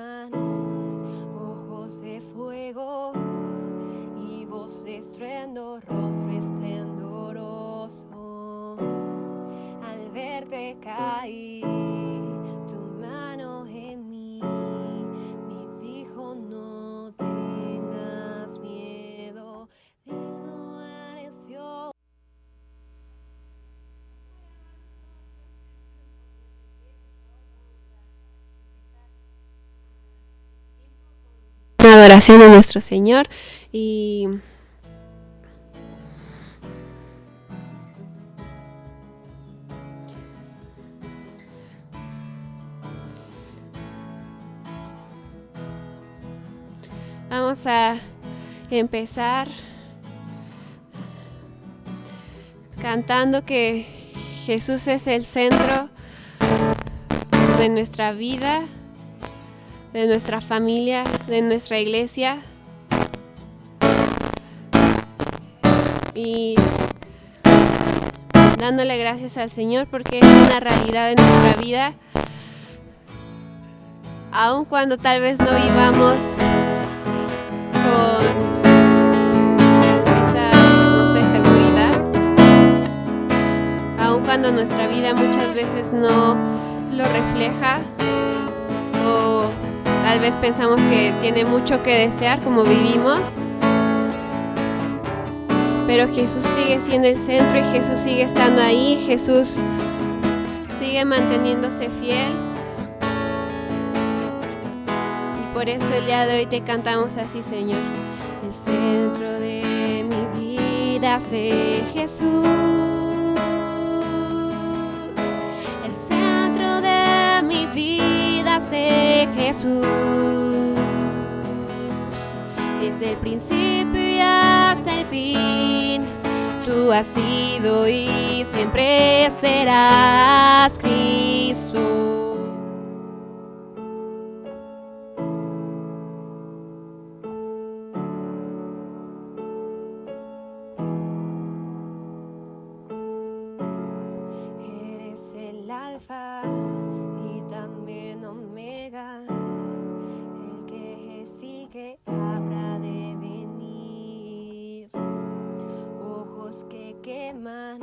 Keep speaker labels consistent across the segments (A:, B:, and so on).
A: queman, ojos de fuego y voz de estruendo, rostro esplendoroso. Al verte caí, tu mano en mí me dijo: no tengas miedo, vino apareció. Adoración a nuestro Señor y vamos a empezar cantando que Jesús es el centro de nuestra vida, de nuestra familia, de nuestra iglesia. Y dándole gracias al Señor porque es una realidad en nuestra vida, aun cuando tal vez no vivamos con esa, no sé, seguridad, aun cuando nuestra vida muchas veces no lo refleja, o tal vez pensamos que tiene mucho que desear como vivimos, pero Jesús sigue siendo el centro y Jesús sigue estando ahí, Jesús sigue manteniéndose fiel. Y por eso el día de hoy te cantamos así, Señor. El centro de mi vida sé Jesús. El centro de mi vida sé Jesús. Desde el principio y hasta el fin, tú has sido y siempre serás Cristo. Eres el alfa y también omega, el que sigue habrá de venir. Ojos que queman,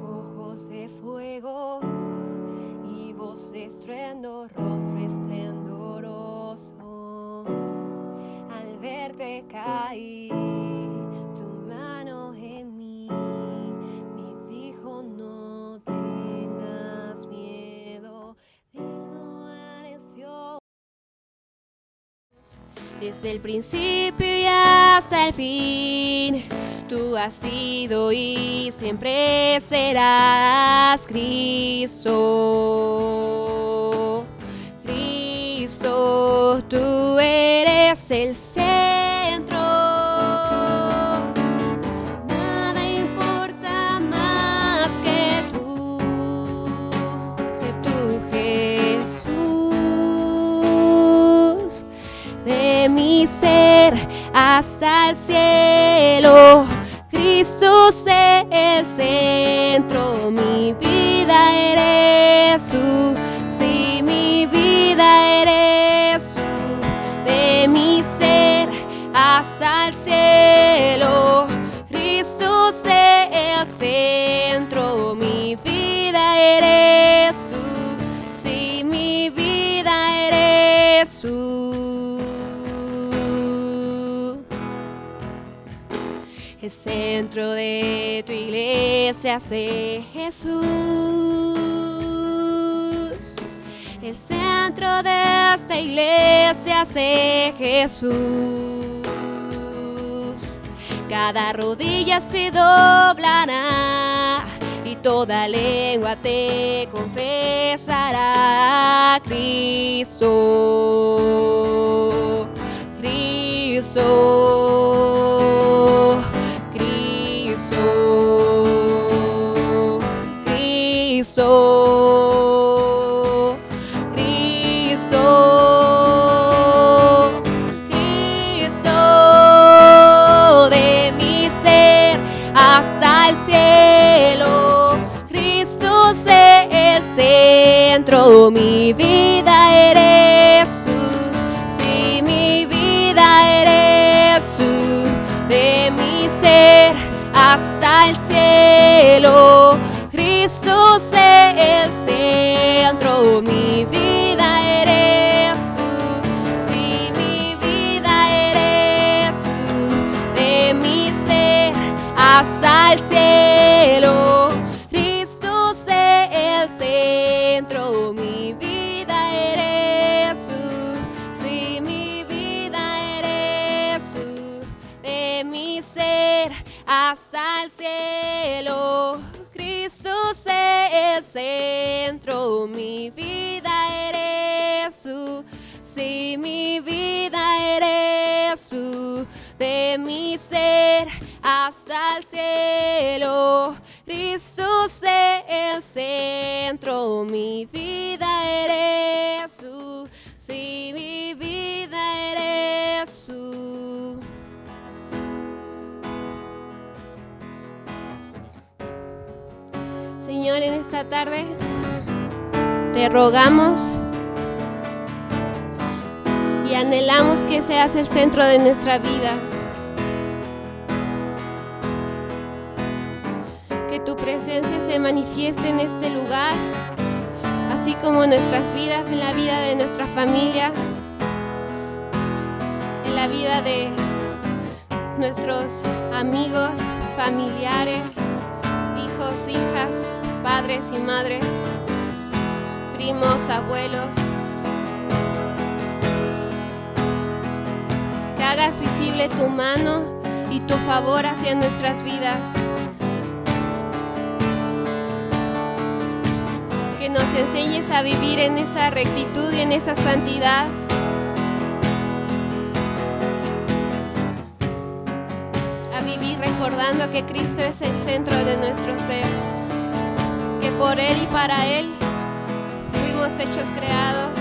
A: ojos de fuego y voz de estruendo, rostro esplendoroso. Al verte caí, tu mano en mí me dijo: no tengas miedo, vino apareció. Desde el principio y hasta el fin, tú has sido y siempre serás Cristo. Cristo, tú eres el centro. Nada importa más que tú Jesús. De mi ser hasta el cielo, Cristo es el centro. Mi vida eres tú, sí, mi vida eres tú. De mi ser hasta el cielo, Cristo es el centro. Mi vida eres tú, sí, mi vida eres tú. El centro de tu iglesia sé Jesús. El centro de esta iglesia sé Jesús. Cada rodilla se doblará y toda lengua te confesará. Cristo, Cristo, Cristo, Cristo, Cristo, Cristo. De mi ser hasta el cielo, Cristo es el centro. Mi vida eres tú. hasta el cielo. Cristo es el centro, mi vida eres tú. Sí, mi vida eres tú. De mi ser hasta el cielo. Cristo es el centro, mi vida eres tú. Sí, mi vida eres tú. De mi ser hasta el cielo. Cristo es el centro, mi vida eres tú. Sí, mi vida eres tú. De mi ser hasta el cielo. Cristo es el centro, mi vida eres tú. Sí, mi vida eres tú. Señor, en esta tarde te rogamos y anhelamos que seas el centro de nuestra vida. Que tu presencia se manifieste en este lugar, así como en nuestras vidas, en la vida de nuestra familia, en la vida de nuestros amigos, familiares, hijos, hijas, padres y madres, primos, abuelos. Que hagas visible tu mano y tu favor hacia nuestras vidas. Que nos enseñes a vivir en esa rectitud y en esa santidad. A vivir recordando que Cristo es el centro de nuestro ser. Que por Él y para Él fuimos hechos creados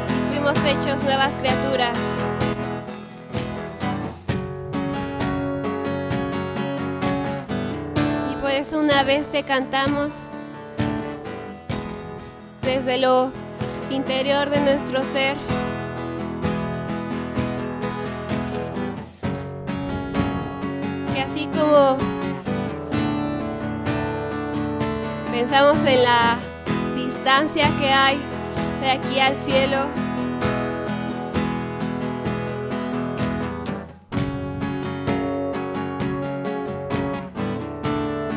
A: y fuimos hechos nuevas criaturas. Y por eso una vez te cantamos desde lo interior de nuestro ser. Que así como pensamos en la distancia que hay de aquí al cielo,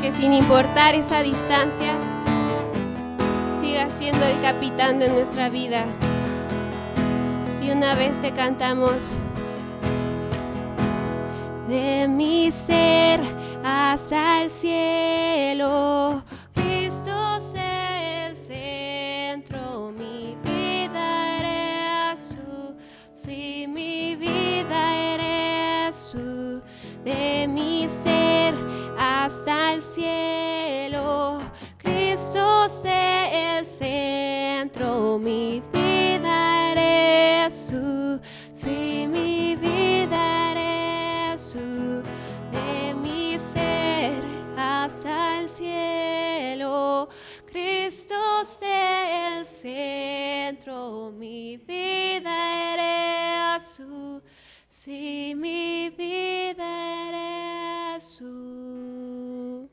A: que sin importar esa distancia, sigas siendo el capitán de nuestra vida. Y una vez te cantamos: de mi ser hasta el cielo, Cristo es el centro, mi vida eres tú. Sí, mi vida eres tú. De mi ser hasta el cielo, Cristo es el centro, mi vida eres tú. Sí, mi vida eres tú. De mi ser hasta el cielo, Cristo es el centro, mi vida eres tú. Sí, mi vida eres tú.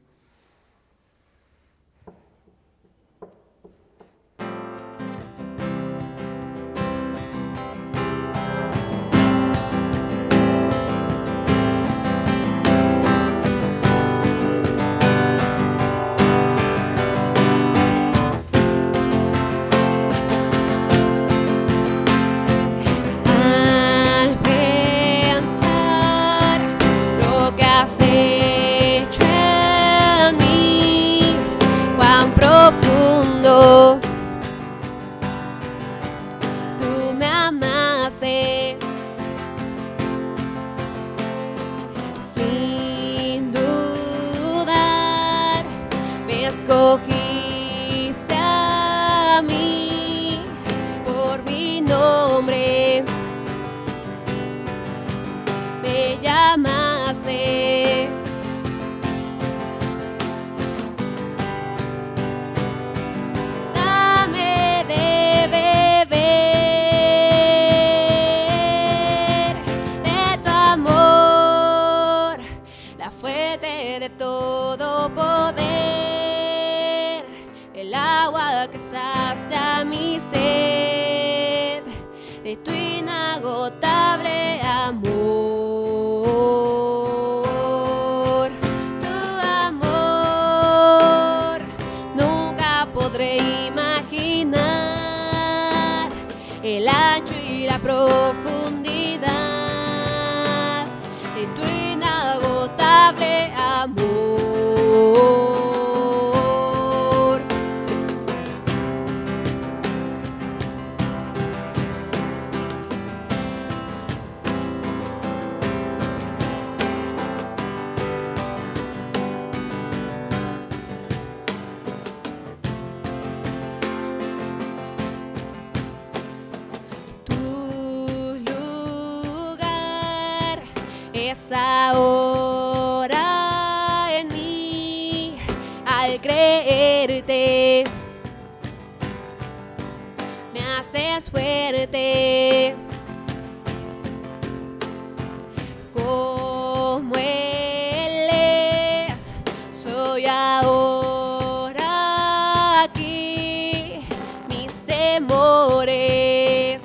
A: Has hecho en mí, cuán profundo tú me amaste, sin dudar me escogiste a mí por mi nombre, me llamaste. Dame de beber de tu amor, la fuente de todo poder, el agua que sacia mi sed, de tu inagotable amor. Tu amor nunca podré imaginar, el ancho y la profundidad de tu inagotable amor. Ahora en mí, al creerte, me haces fuerte, como Él es. Soy ahora aquí, mis temores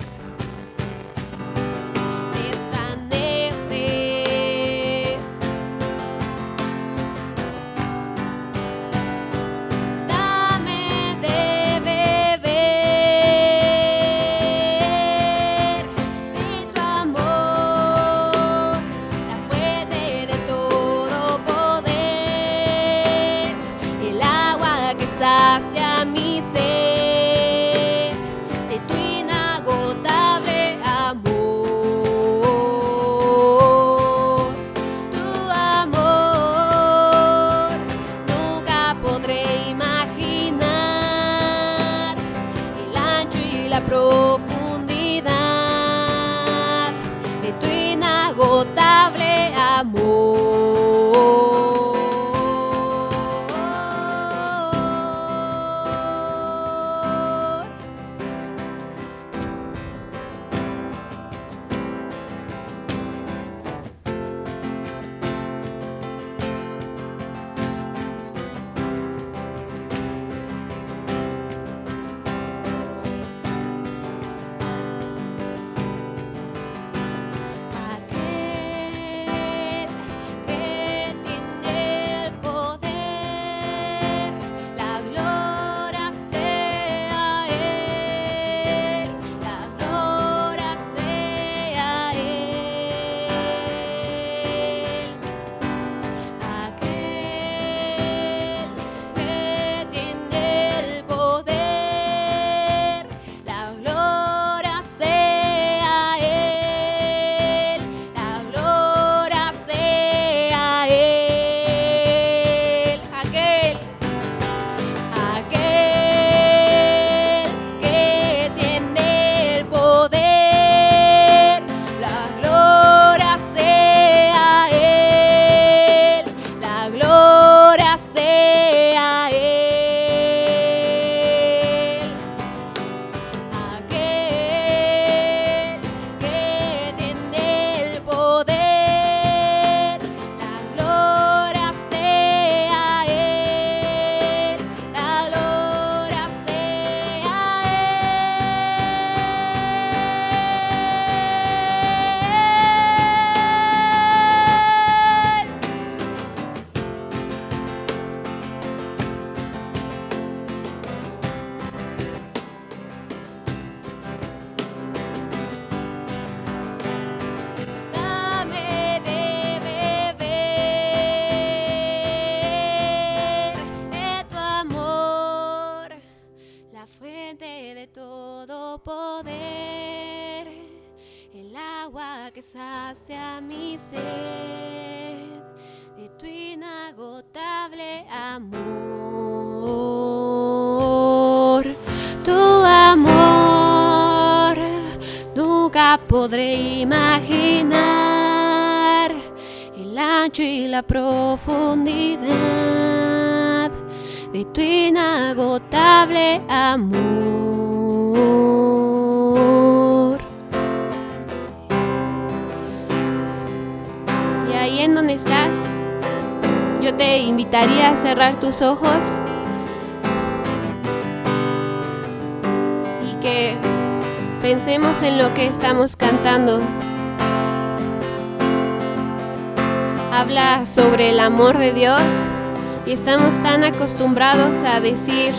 A: hacia mi sed, de tu inagotable amor. Tu amor nunca podré imaginar, el ancho y la profundidad de tu inagotable amor. Que sacia mi sed, de tu inagotable amor. Tu amor nunca podré imaginar, el ancho y la profundidad de tu inagotable amor. Y ahí en donde estás, Yo te invitaría a cerrar tus ojos y que pensemos en lo que estamos cantando. Habla sobre el amor de Dios y estamos tan acostumbrados a decir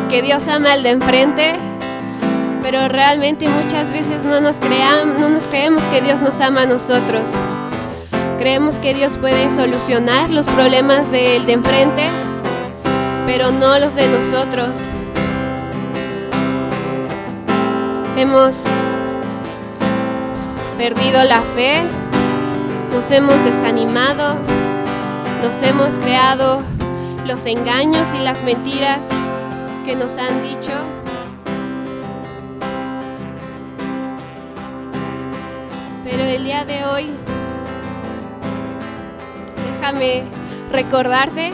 A: que Dios ama al de enfrente, pero realmente muchas veces no nos creemos que Dios nos ama a nosotros. Creemos que Dios puede solucionar los problemas del de enfrente, pero no los de nosotros. Hemos perdido la fe, nos hemos desanimado, nos hemos creado los engaños y las mentiras que nos han dicho. Pero el día de hoy, déjame recordarte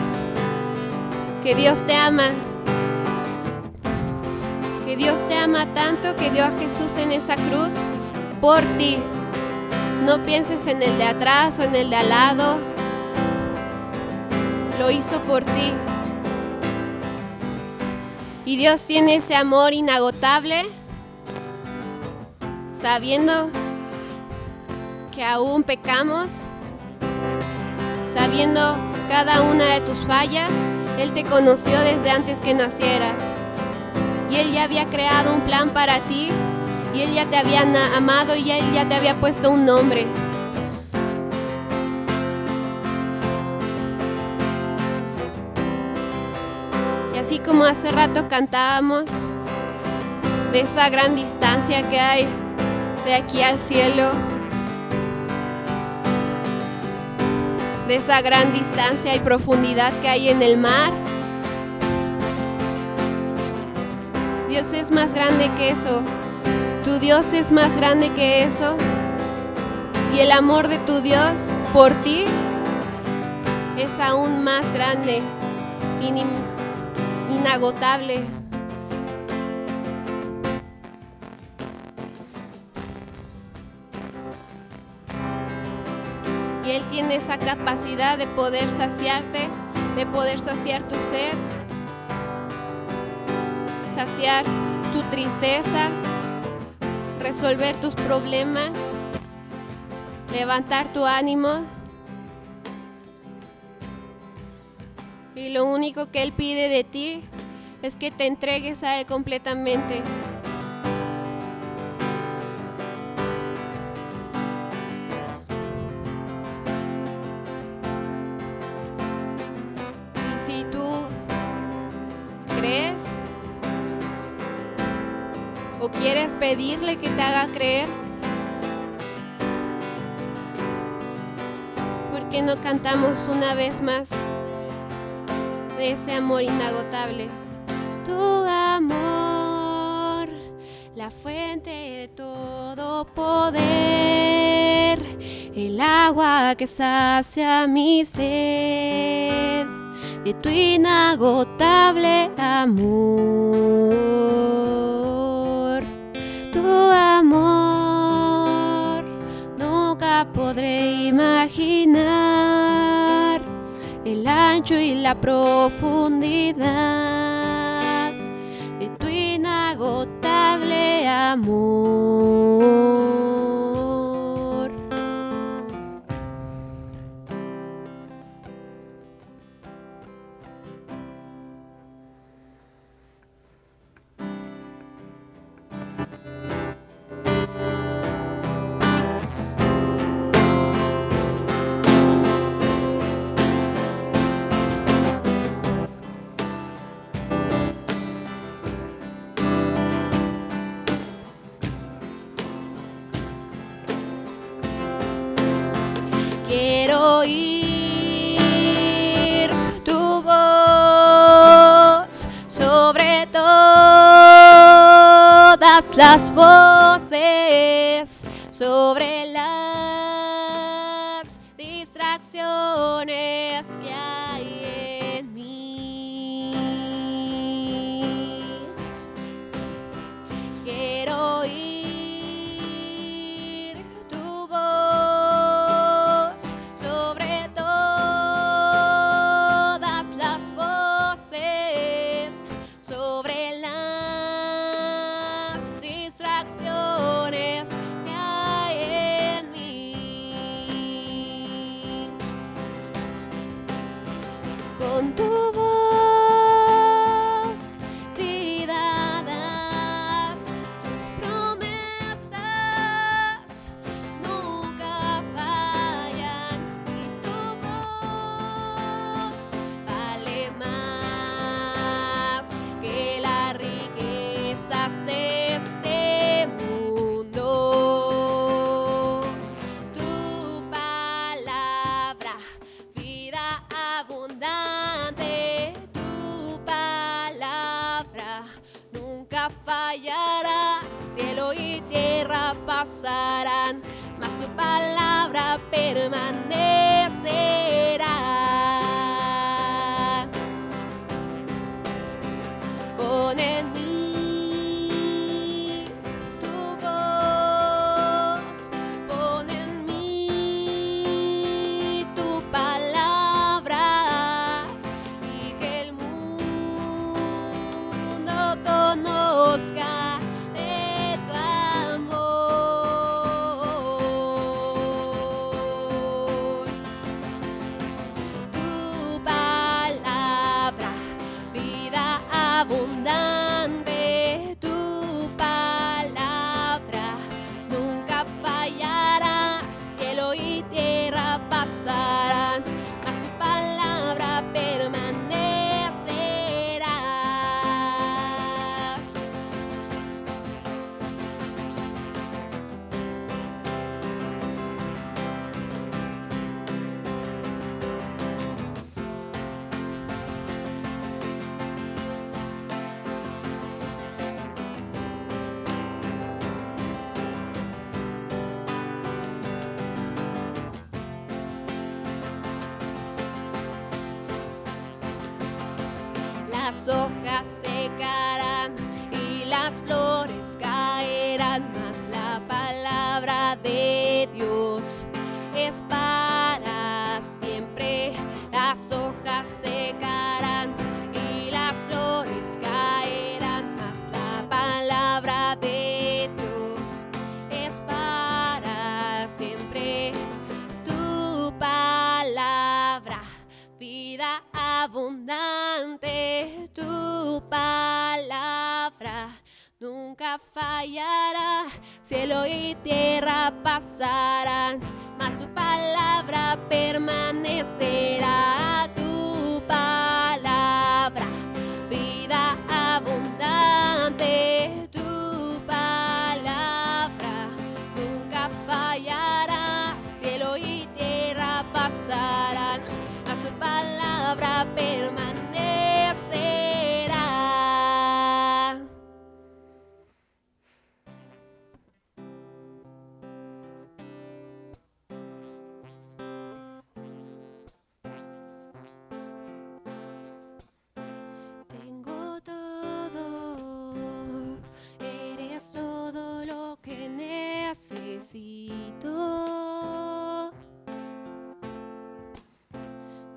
A: que Dios te ama. Que Dios te ama tanto que dio a Jesús en esa cruz por ti. No pienses en el de atrás o en el de al lado. Lo hizo por ti. Y Dios tiene ese amor inagotable, sabiendo que aún pecamos, sabiendo cada una de tus fallas. Él te conoció desde antes que nacieras. Y Él ya había creado un plan para ti. Y Él ya te había amado y Él ya te había puesto un nombre. Y así como hace rato cantábamos de esa gran distancia que hay de aquí al cielo, de esa gran distancia y profundidad que hay en el mar, Dios es más grande que eso. Tu Dios es más grande que eso. Y el amor de tu Dios por ti es aún más grande, inagotable. Y Él tiene esa capacidad de poder saciarte, de poder saciar tu sed, saciar tu tristeza, resolver tus problemas, levantar tu ánimo. Y lo único que Él pide de ti es que te entregues a Él completamente. Y si tú crees o quieres pedirle que te haga creer, ¿por qué no cantamos una vez más de ese amor inagotable? Tu amor, la fuente de todo poder, el agua que sacia mi sed, de tu inagotable amor. Tu amor, nunca podré imaginar el ancho y la profundidad de tu inagotable amor. Quiero oír tu voz sobre todas las voces, sobre las distracciones que hay en mí. Quiero oír tu voz sobre todas fallará, cielo y tierra pasarán, mas tu palabra permanecerá. Pon en mí tu voz, pon en mí tu palabra, y que el mundo conozca de tu amor. Tu palabra, vida abundante, tu palabra nunca fallará, cielo y tierra pasarán, mas tu palabra permanecerá. Las hojas secarán y las flores caerán, mas la palabra de Dios es para siempre. Las hojas secarán y las flores caerán, mas la palabra de Dios es para siempre. Tu palabra, vida abundante, tu palabra nunca fallará, cielo y tierra pasarán, mas tu palabra permanecerá. Tu palabra, vida abundante, tu palabra nunca fallará, cielo y tierra pasarán, mas tu palabra permanecerá. Tengo todo, eres todo lo que necesito.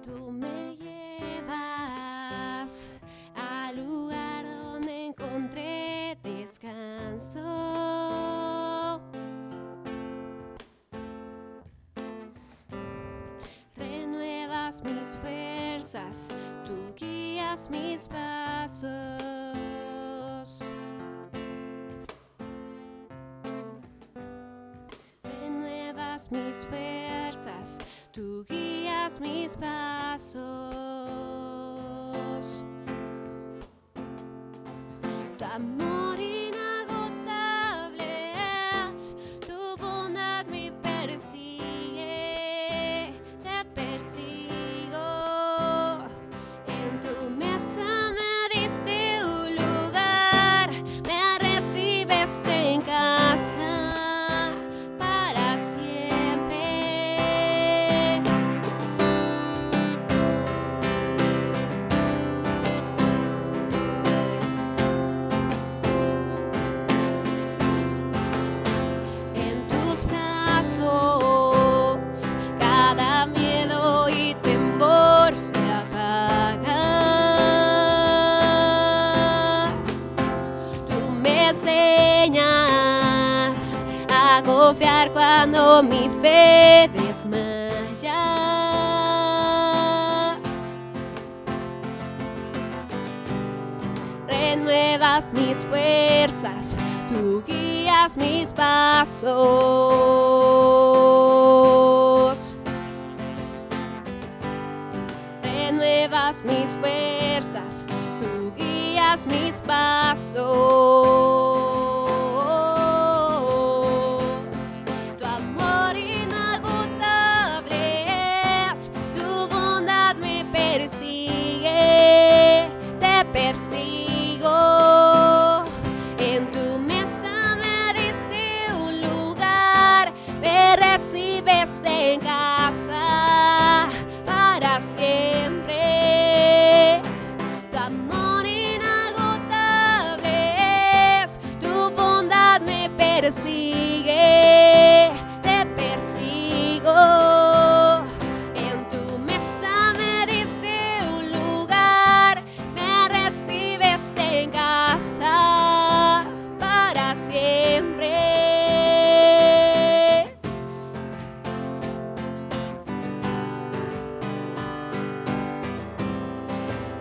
A: Tú me llevas al lugar donde encontré descanso. Renuevas mis fuerzas, tú guías mis pasos. Renuevas mis fuerzas, tú guías mis pasos. Tu amor inagotable es, tu bondad me persigue, te persigo. En tu mesa me diste un lugar, me recibes en casa para siempre. En tus brazos cada miedo y temor se apaga. Tú me enseñas a confiar cuando mi fe desmaya. Renuevas mis fuerzas, tú guías mis pasos. Renuevas mis fuerzas, tú guías mis pasos. Tu amor inagotable es, tu bondad me persigue, te persigo. En me recibes en casa para siempre. Tu amor inagotable es, tu bondad me persigue, te persigo. En tu mesa me diste un lugar, me recibes en casa para siempre.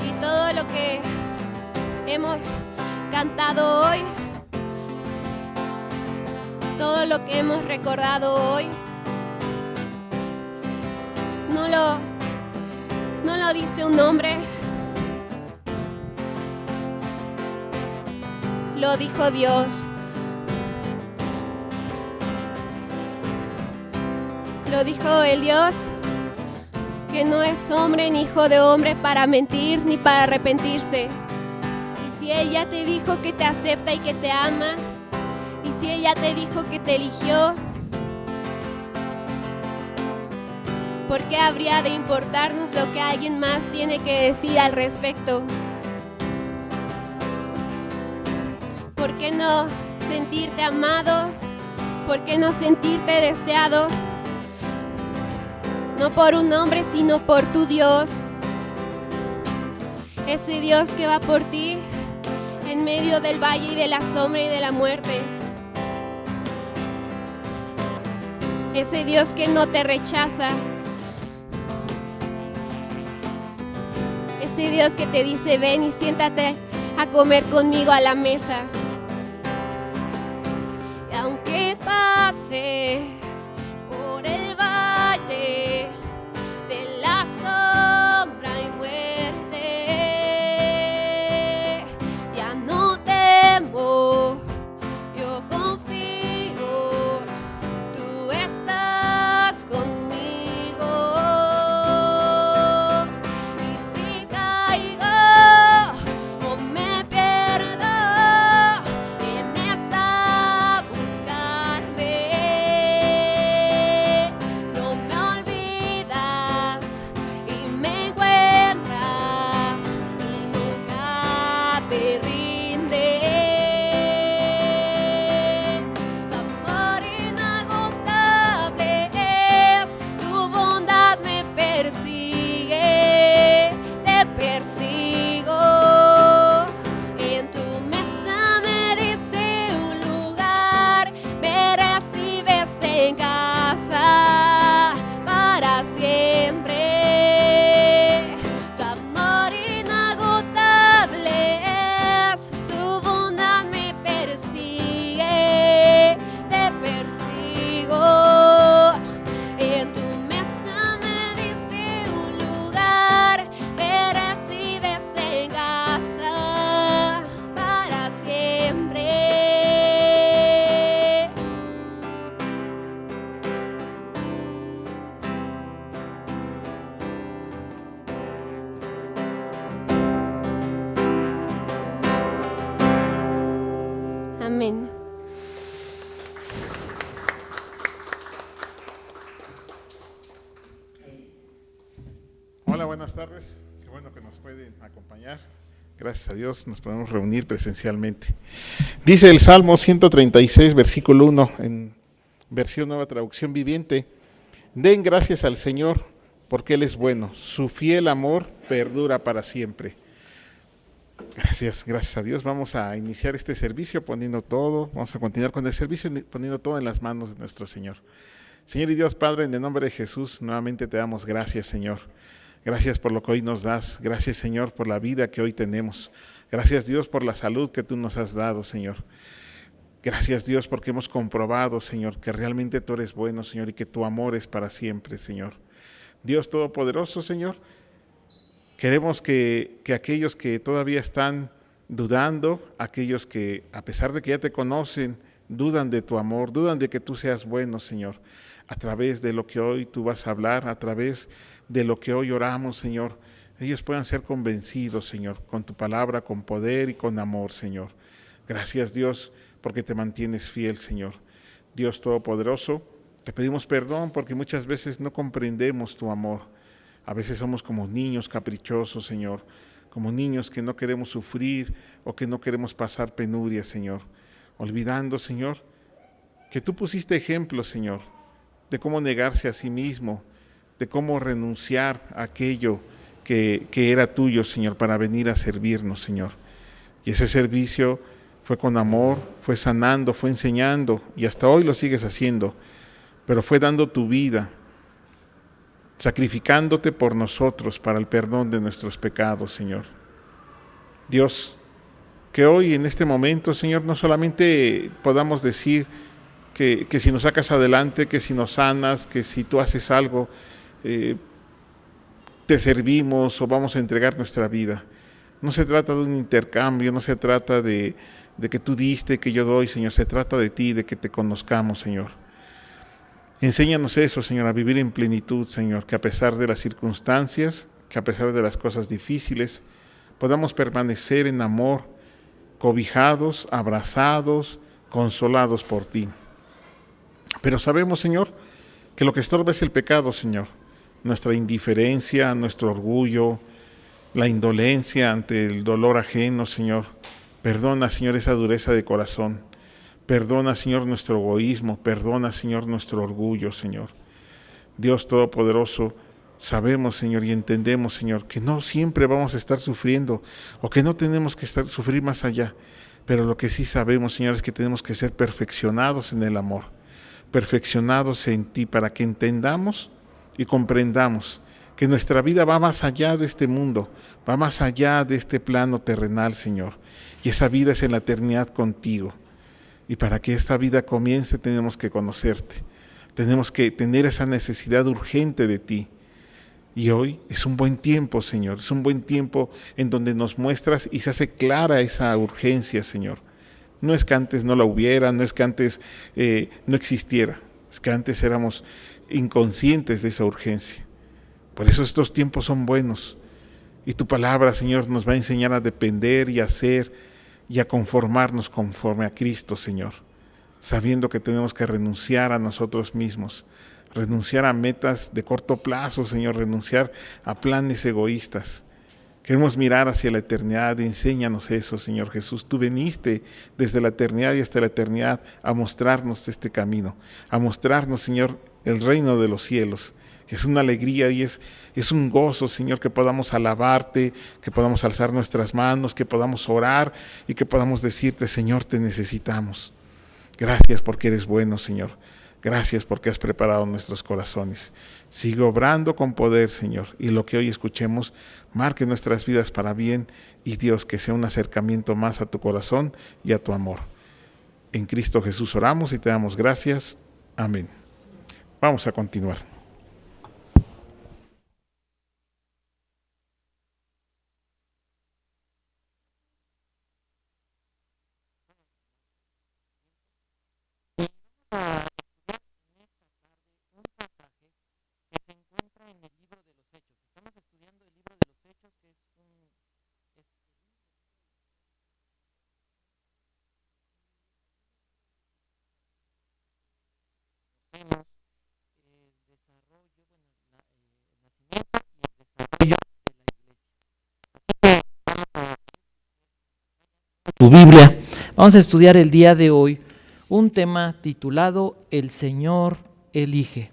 A: Y todo lo que hemos cantado hoy, todo lo que hemos recordado hoy, no lo dice un hombre, lo dijo Dios. Lo dijo el Dios que no es hombre ni hijo de hombre para mentir ni para arrepentirse. Y si Él ya te dijo que te acepta y que te ama, y si Él ya te dijo que te eligió, ¿por qué habría de importarnos lo que alguien más tiene que decir al respecto? ¿Por qué no sentirte amado? ¿Por qué no sentirte deseado? No por un hombre, sino por tu Dios. Ese Dios que va por ti en medio del valle y de la sombra y de la muerte. Ese Dios que no te rechaza. Ese Dios que te dice, ven y siéntate a comer conmigo a la mesa. Y aunque pase por el valle de la sombra y muerte, ya no temo, yo confío, tú estás conmigo. Y si caigo o me pierdo en esa buscarme, no me olvidas y me encuentras y nunca te rindes. Tu amor inagotable es, tu bondad me persigue, te persigo. En tu mesa me diste un lugar, me recibes en casa para siempre. Tu amor inagotable es, tu bondad me persigue, te persigo. En tu mesa me diste un lugar, me recibes en casa para siempre. Amén.
B: Hola, buenas tardes. Qué bueno que nos pueden acompañar. Gracias a Dios nos podemos reunir presencialmente. Dice el Salmo 136, versículo 1, en versión Nueva Traducción Viviente: den gracias al Señor, porque Él es bueno, su fiel amor perdura para siempre. Gracias a Dios. Vamos a iniciar este servicio vamos a continuar con el servicio poniendo todo en las manos de nuestro Señor. Señor y Dios Padre, en el nombre de Jesús, nuevamente te damos gracias, Señor. Gracias por lo que hoy nos das. Gracias, Señor, por la vida que hoy tenemos. Gracias, Dios, por la salud que tú nos has dado, Señor. Gracias, Dios, porque hemos comprobado, Señor, que realmente tú eres bueno, Señor, y que tu amor es para siempre, Señor. Dios Todopoderoso, Señor, queremos que aquellos que todavía están dudando, aquellos que a pesar de que ya te conocen, dudan de tu amor, dudan de que tú seas bueno, Señor, a través de lo que hoy tú vas a hablar, a través de lo que hoy oramos, Señor, ellos puedan ser convencidos, Señor, con tu palabra, con poder y con amor, Señor. Gracias, Dios, porque te mantienes fiel, Señor. Dios Todopoderoso, Te pedimos perdón porque muchas veces no comprendemos tu amor. A veces somos como niños caprichosos, Señor, como niños que no queremos sufrir o que no queremos pasar penurias, Señor. Olvidando, Señor, que tú pusiste ejemplo, Señor, de cómo negarse a sí mismo, de cómo renunciar a aquello que era tuyo, Señor, para venir a servirnos, Señor. Y ese servicio fue con amor, fue sanando, fue enseñando, y hasta hoy lo sigues haciendo, pero fue dando tu vida, sacrificándote por nosotros para el perdón de nuestros pecados, Señor. Dios, que hoy en este momento, Señor, no solamente podamos decir que si nos sacas adelante, que si nos sanas, que si tú haces algo, te servimos o vamos a entregar nuestra vida. No se trata de un intercambio, no se trata de que tú diste, que yo doy, Señor. Se trata de ti, de que te conozcamos, Señor. Enséñanos eso, Señor, a vivir en plenitud, Señor, que a pesar de las circunstancias, que a pesar de las cosas difíciles, podamos permanecer en amor, cobijados, abrazados, consolados por ti. Pero sabemos, Señor, que lo que estorba es el pecado, Señor. Nuestra indiferencia, nuestro orgullo, la indolencia ante el dolor ajeno, Señor. Perdona, Señor, esa dureza de corazón. Perdona, Señor, nuestro egoísmo. Perdona, Señor, nuestro orgullo, Señor. Dios Todopoderoso, sabemos, Señor, y entendemos, Señor, que no siempre vamos a estar sufriendo o que no tenemos que sufrir más allá. Pero lo que sí sabemos, Señor, es que tenemos que ser perfeccionados en el amor, perfeccionados en ti, para que entendamos y comprendamos que nuestra vida va más allá de este mundo, va más allá de este plano terrenal, Señor. Y esa vida es en la eternidad contigo. Y para que esta vida comience tenemos que conocerte. Tenemos que tener esa necesidad urgente de ti. Y hoy es un buen tiempo, Señor. Es un buen tiempo en donde nos muestras y se hace clara esa urgencia, Señor. No es que antes no la hubiera, no es que antes no existiera. Es que antes éramos inconscientes de esa urgencia. Por eso estos tiempos son buenos. Y tu palabra, Señor, nos va a enseñar a depender y a hacer y a conformarnos conforme a Cristo, Señor, sabiendo que tenemos que renunciar a nosotros mismos, renunciar a metas de corto plazo, Señor, renunciar a planes egoístas. Queremos mirar hacia la eternidad. Enséñanos eso, Señor Jesús. Tú viniste desde la eternidad y hasta la eternidad a mostrarnos este camino, a mostrarnos, Señor, el reino de los cielos. Es una alegría y es un gozo, Señor, que podamos alabarte, que podamos alzar nuestras manos, que podamos orar y que podamos decirte, Señor, te necesitamos. Gracias porque eres bueno, Señor. Gracias porque has preparado nuestros corazones. Sigue obrando con poder, Señor, y lo que hoy escuchemos marque nuestras vidas para bien, y Dios, que sea un acercamiento más a tu corazón y a tu amor. En Cristo Jesús oramos y te damos gracias. Amén. Vamos a continuar.
C: Tu Biblia. Vamos a estudiar el día de hoy un tema titulado El Señor elige.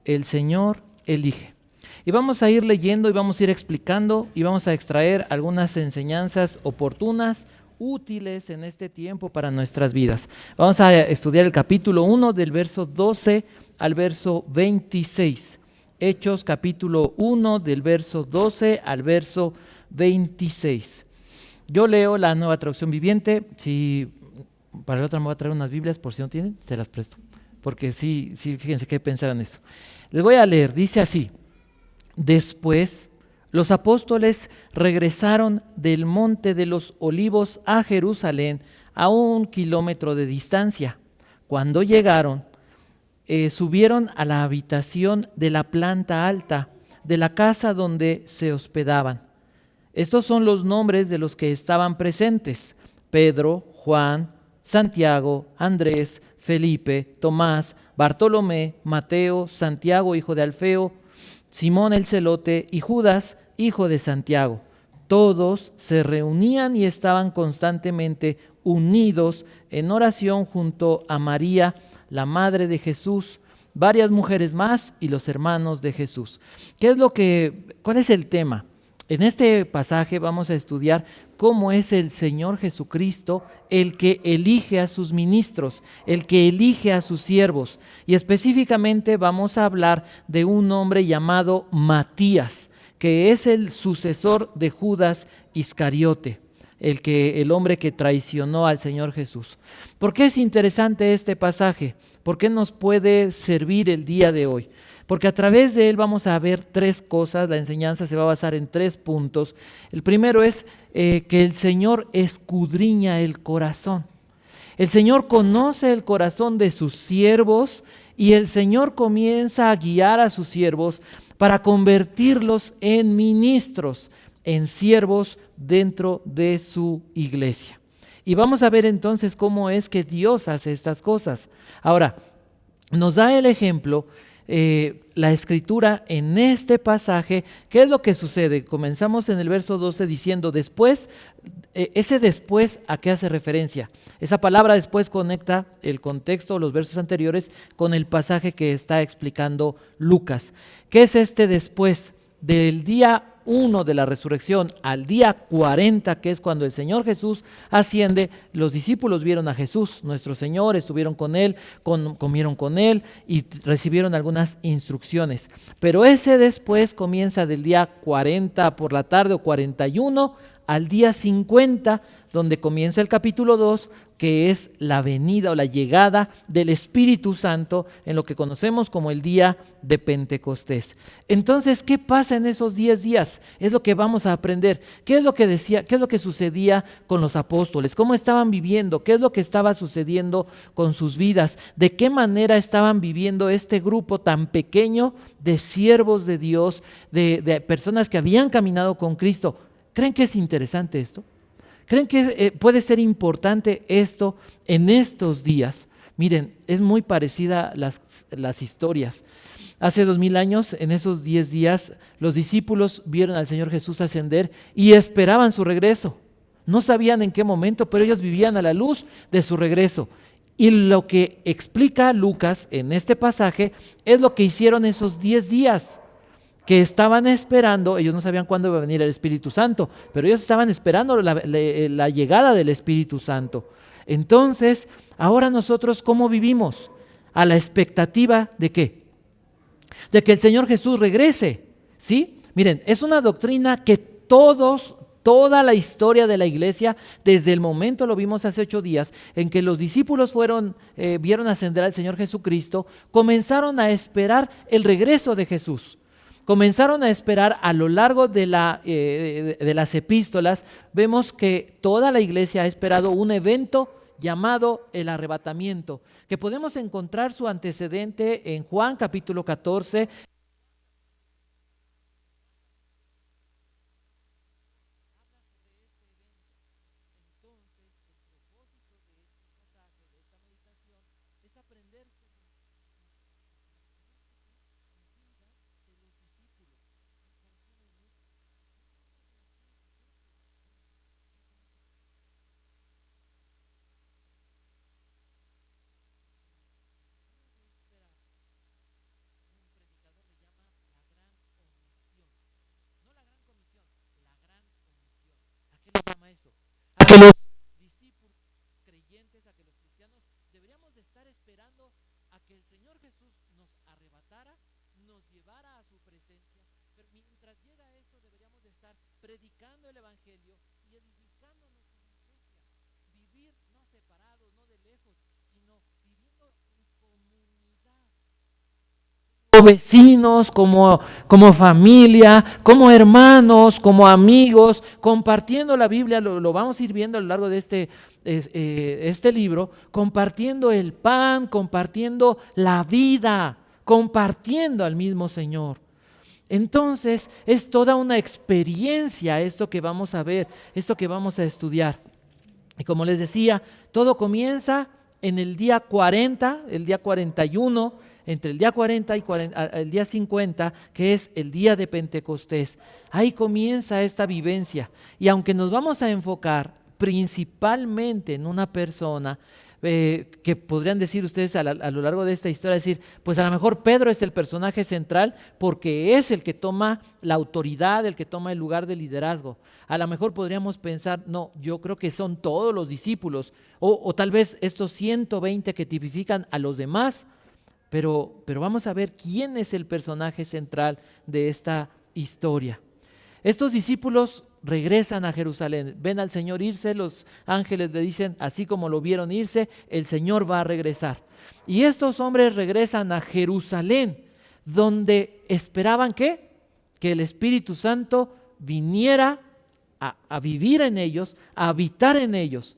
C: El Señor elige. Y vamos a ir leyendo y vamos a ir explicando y vamos a extraer algunas enseñanzas oportunas, útiles en este tiempo para nuestras vidas. Vamos a estudiar el capítulo 1 del verso 12 al verso 26. Hechos capítulo 1 del verso 12 al verso 26. Yo leo la Nueva Traducción Viviente. Si para la otra me voy a traer unas Biblias, por si no tienen, se las presto. Porque sí, fíjense que he pensado en eso. Les voy a leer, dice así: Después, los apóstoles regresaron del Monte de los Olivos a Jerusalén, a 1 kilómetro de distancia. Cuando llegaron, subieron a la habitación de la planta alta de la casa donde se hospedaban. Estos son los nombres de los que estaban presentes: Pedro, Juan, Santiago, Andrés, Felipe, Tomás, Bartolomé, Mateo, Santiago, hijo de Alfeo, Simón el celote y Judas, hijo de Santiago. Todos se reunían y estaban constantemente unidos en oración junto a María, la madre de Jesús, varias mujeres más y los hermanos de Jesús. ¿Cuál es el tema? En este pasaje vamos a estudiar cómo es el Señor Jesucristo el que elige a sus ministros, el que elige a sus siervos. Y específicamente vamos a hablar de un hombre llamado Matías, que es el sucesor de Judas Iscariote, el hombre que traicionó al Señor Jesús. ¿Por qué es interesante este pasaje? ¿Por qué nos puede servir el día de hoy? Porque a través de él vamos a ver tres cosas. La enseñanza se va a basar en 3 puntos. El primero es que el Señor escudriña el corazón. El Señor conoce el corazón de sus siervos y el Señor comienza a guiar a sus siervos para convertirlos en ministros, en siervos dentro de su iglesia. Y vamos a ver entonces cómo es que Dios hace estas cosas. Ahora, nos da el ejemplo la escritura en este pasaje. ¿Qué es lo que sucede? Comenzamos en el verso 12 diciendo después. Ese después, ¿a qué hace referencia? Esa palabra después conecta el contexto, los versos anteriores, con el pasaje que está explicando Lucas. ¿Qué es este después? Del día 1 de la resurrección al día 40, que es cuando el Señor Jesús asciende, los discípulos vieron a Jesús, nuestro Señor, estuvieron con Él, comieron con Él y recibieron algunas instrucciones. Pero ese después comienza del día 40 por la tarde o 41 al día 50, donde comienza el capítulo 2, que es la venida o la llegada del Espíritu Santo en lo que conocemos como el día de Pentecostés. Entonces, ¿qué pasa en esos 10 días? Es lo que vamos a aprender. ¿Qué es lo que decía? ¿Qué es lo que sucedía con los apóstoles? ¿Cómo estaban viviendo? ¿Qué es lo que estaba sucediendo con sus vidas? ¿De qué manera estaban viviendo este grupo tan pequeño de siervos de Dios, de personas que habían caminado con Cristo? ¿Creen que es interesante esto? ¿Creen que puede ser importante esto en estos días? Miren, es muy parecida las historias. Hace 2000 años, en esos 10 días, los discípulos vieron al Señor Jesús ascender y esperaban su regreso. No sabían en qué momento, pero ellos vivían a la luz de su regreso. Y lo que explica Lucas en este pasaje es lo que hicieron esos 10 días. Que estaban esperando, ellos no sabían cuándo iba a venir el Espíritu Santo, pero ellos estaban esperando la llegada del Espíritu Santo. Entonces, ahora nosotros, ¿cómo vivimos? A la expectativa ¿de qué? De que el Señor Jesús regrese, ¿sí? Miren, es una doctrina que toda la historia de la iglesia, desde el momento, lo vimos hace 8 días, en que los discípulos vieron ascender al Señor Jesucristo, comenzaron a esperar el regreso de Jesús. Comenzaron a esperar a lo largo de las epístolas. Vemos que toda la iglesia ha esperado un evento llamado el arrebatamiento, que podemos encontrar su antecedente en Juan capítulo 14. A que los discípulos creyentes, a que los cristianos deberíamos de estar esperando a que el Señor Jesús nos arrebatara, nos llevara a su presencia, pero mientras llega eso deberíamos de estar predicando el Evangelio y edificándonos como iglesia, vivir no separados, no de lejos, sino viviendo en comunidad. Como vecinos, como familia, como hermanos, como amigos, compartiendo la Biblia, lo vamos a ir viendo a lo largo de este libro, compartiendo el pan, compartiendo la vida, compartiendo al mismo Señor. Entonces es toda una experiencia esto que vamos a ver, esto que vamos a estudiar. Y como les decía, todo comienza en el día 40, el día 41, entre el día 40 y el día 50, que es el día de Pentecostés. Ahí comienza esta vivencia. Y aunque nos vamos a enfocar principalmente en una persona, que podrían decir ustedes a lo largo de esta historia, decir, pues a lo mejor Pedro es el personaje central porque es el que toma la autoridad, el que toma el lugar de liderazgo. A lo mejor podríamos pensar, no, yo creo que son todos los discípulos, o tal vez estos 120 que tipifican a los demás, pero vamos a ver quién es el personaje central de esta historia. Estos discípulos regresan a Jerusalén, ven al Señor irse, los ángeles le dicen, así como lo vieron irse, el Señor va a regresar. Y estos hombres regresan a Jerusalén, donde esperaban ¿qué? Que el Espíritu Santo viniera a vivir en ellos, a habitar en ellos.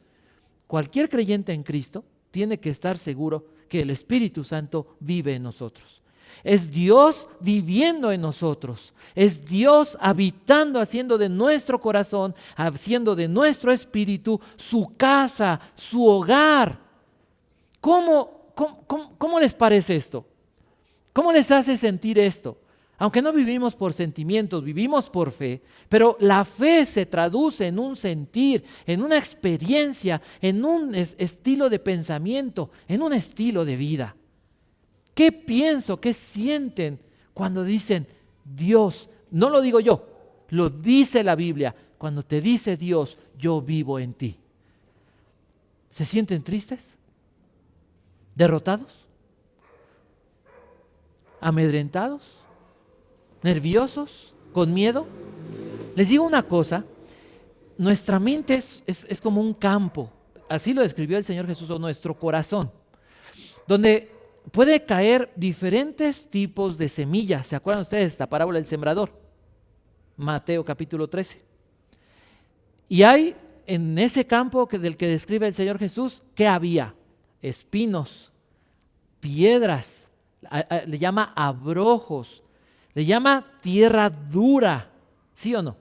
C: Cualquier creyente en Cristo tiene que estar seguro que el Espíritu Santo vive en nosotros. Es Dios viviendo en nosotros, es Dios habitando, haciendo de nuestro corazón, haciendo de nuestro espíritu su casa, su hogar. ¿Cómo les parece esto? ¿Cómo les hace sentir esto? Aunque no vivimos por sentimientos, vivimos por fe, pero la fe se traduce en un sentir, en una experiencia, en un estilo de pensamiento, en un estilo de vida. ¿Qué pienso, qué sienten cuando dicen Dios? No lo digo yo, lo dice la Biblia. Cuando te dice Dios, yo vivo en ti. ¿Se sienten tristes? ¿Derrotados? ¿Amedrentados? ¿Nerviosos? ¿Con miedo? Les digo una cosa, nuestra mente es como un campo, así lo describió el Señor Jesús, o nuestro corazón, donde puede caer diferentes tipos de semillas. ¿Se acuerdan ustedes la parábola del sembrador? Mateo capítulo 13. Y hay en ese campo del que describe el Señor Jesús, ¿qué había? Espinos, piedras, le llama abrojos, le llama tierra dura, ¿sí o no?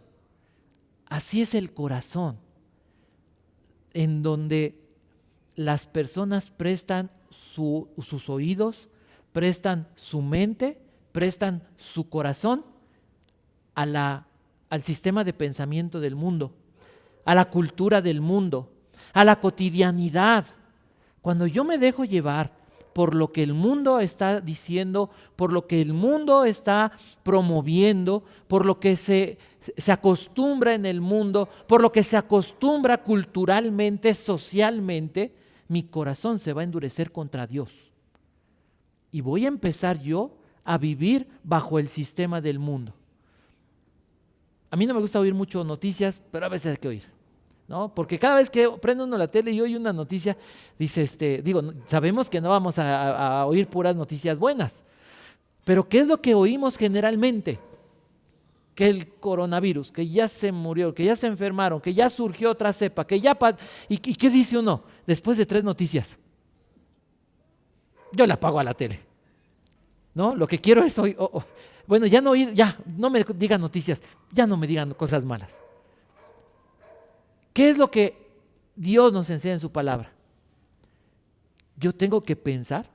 C: Así es el corazón, en donde las personas prestan sus oídos, prestan su mente, prestan su corazón al sistema de pensamiento del mundo, a la cultura del mundo, a la cotidianidad. Cuando yo me dejo llevar por lo que el mundo está diciendo, por lo que el mundo está promoviendo, por lo que se acostumbra en el mundo, por lo que se acostumbra culturalmente, socialmente, mi corazón se va a endurecer contra Dios. Y voy a empezar yo a vivir bajo el sistema del mundo. A mí no me gusta oír mucho noticias, pero a veces hay que oír, ¿no? Porque cada vez que prende uno la tele y oye una noticia, dice, sabemos que no vamos a oír puras noticias buenas, pero ¿qué es lo que oímos generalmente? Que el coronavirus, que ya se murió, que ya se enfermaron, que ya surgió otra cepa, que ya... ¿Y qué dice uno después de 3 noticias? Yo le apago a la tele, ¿no? Lo que quiero es oír, bueno, ya no oír, ya, no me digan noticias, ya no me digan cosas malas. ¿Qué es lo que Dios nos enseña en su palabra? Yo tengo que pensar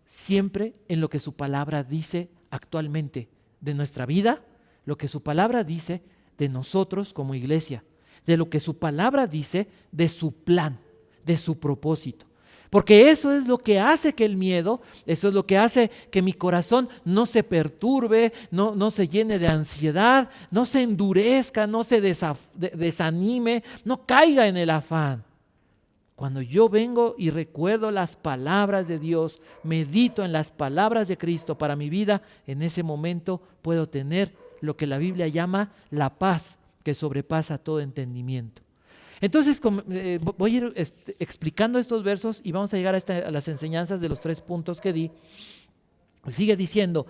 C: siempre en lo que su palabra dice actualmente de nuestra vida, lo que su palabra dice de nosotros como iglesia, de lo que su palabra dice de su plan, de su propósito. Porque eso es lo que hace que el miedo, eso es lo que hace que mi corazón no se perturbe, no se llene de ansiedad, no se endurezca, no se desanime, no caiga en el afán. Cuando yo vengo y recuerdo las palabras de Dios, medito en las palabras de Cristo para mi vida, en ese momento puedo tener lo que la Biblia llama la paz que sobrepasa todo entendimiento. Entonces voy a ir explicando estos versos y vamos a llegar a las enseñanzas de los 3 puntos que di. Sigue diciendo,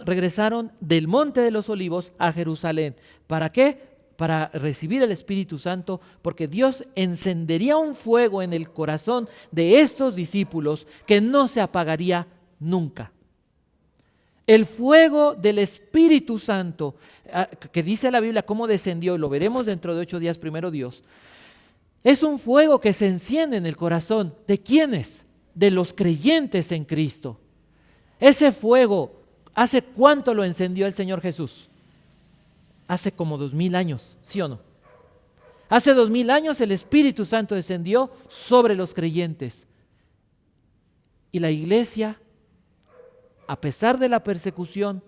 C: regresaron del Monte de los Olivos a Jerusalén. ¿Para qué? Para recibir el Espíritu Santo, porque Dios encendería un fuego en el corazón de estos discípulos que no se apagaría nunca. El fuego del Espíritu Santo, que dice la Biblia cómo descendió, y lo veremos dentro de 8 días primero Dios, Es un fuego que se enciende en el corazón. ¿De quiénes? De los creyentes en Cristo. Ese fuego, ¿hace cuánto lo encendió el Señor Jesús? Hace como 2000 años, ¿sí o no? Hace 2000 años el Espíritu Santo descendió sobre los creyentes. Y la iglesia, a pesar de la persecución,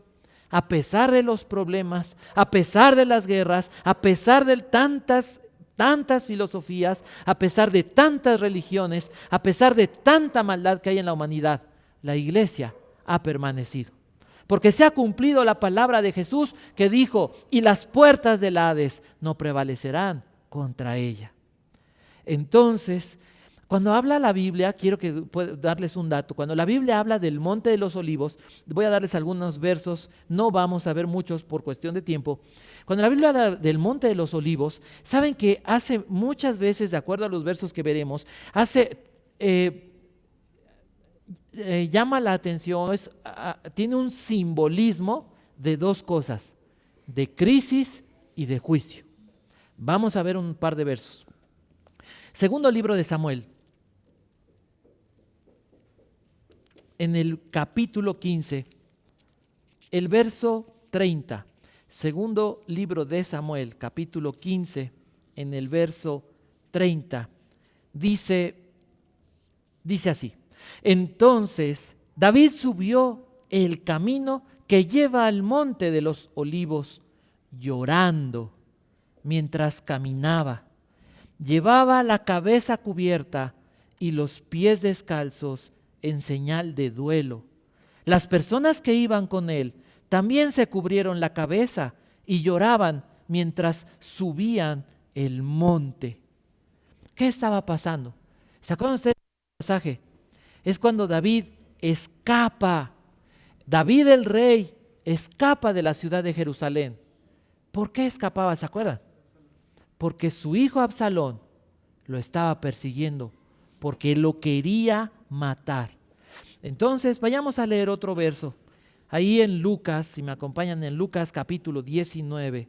C: a pesar de los problemas, a pesar de las guerras, a pesar de tantas filosofías, a pesar de tantas religiones, a pesar de tanta maldad que hay en la humanidad, la iglesia ha permanecido. Porque se ha cumplido la palabra de Jesús que dijo, y las puertas del Hades no prevalecerán contra ella. Entonces, cuando habla la Biblia, quiero darles un dato. Cuando la Biblia habla del Monte de los Olivos, voy a darles algunos versos, no vamos a ver muchos por cuestión de tiempo. Cuando la Biblia habla del Monte de los Olivos, saben que hace muchas veces, de acuerdo a los versos que veremos, llama la atención, tiene un simbolismo de dos cosas, de crisis y de juicio. Vamos a ver un par de versos. Segundo libro de Samuel, en el capítulo 15, el verso 30. Segundo libro de Samuel, capítulo 15, en el verso 30, dice así: entonces David subió el camino que lleva al monte de los olivos, llorando mientras caminaba. Llevaba la cabeza cubierta y los pies descalzos en señal de duelo. Las personas que iban con él también se cubrieron la cabeza y lloraban mientras subían el monte. ¿Qué estaba pasando? ¿Se acuerdan ustedes del pasaje? Es cuando David escapa. David el rey escapa de la ciudad de Jerusalén. ¿Por qué escapaba? ¿Se acuerdan? Porque su hijo Absalón lo estaba persiguiendo, porque lo quería matar. Entonces, vayamos a leer otro verso. Ahí en Lucas, si me acompañan en Lucas capítulo 19.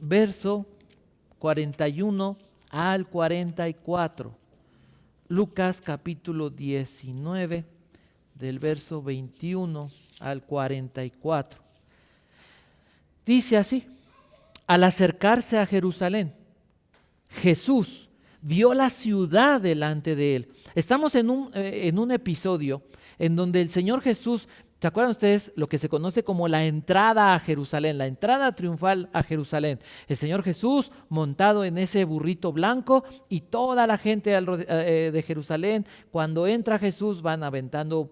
C: Verso 41 al 44. Lucas capítulo 19, del verso 21 al 44. Dice así: al acercarse a Jerusalén, Jesús vio la ciudad delante de él. Estamos en un episodio en donde el Señor Jesús, ¿se acuerdan ustedes lo que se conoce como la entrada a Jerusalén, la entrada triunfal a Jerusalén? El Señor Jesús montado en ese burrito blanco y toda la gente de Jerusalén, cuando entra Jesús van aventando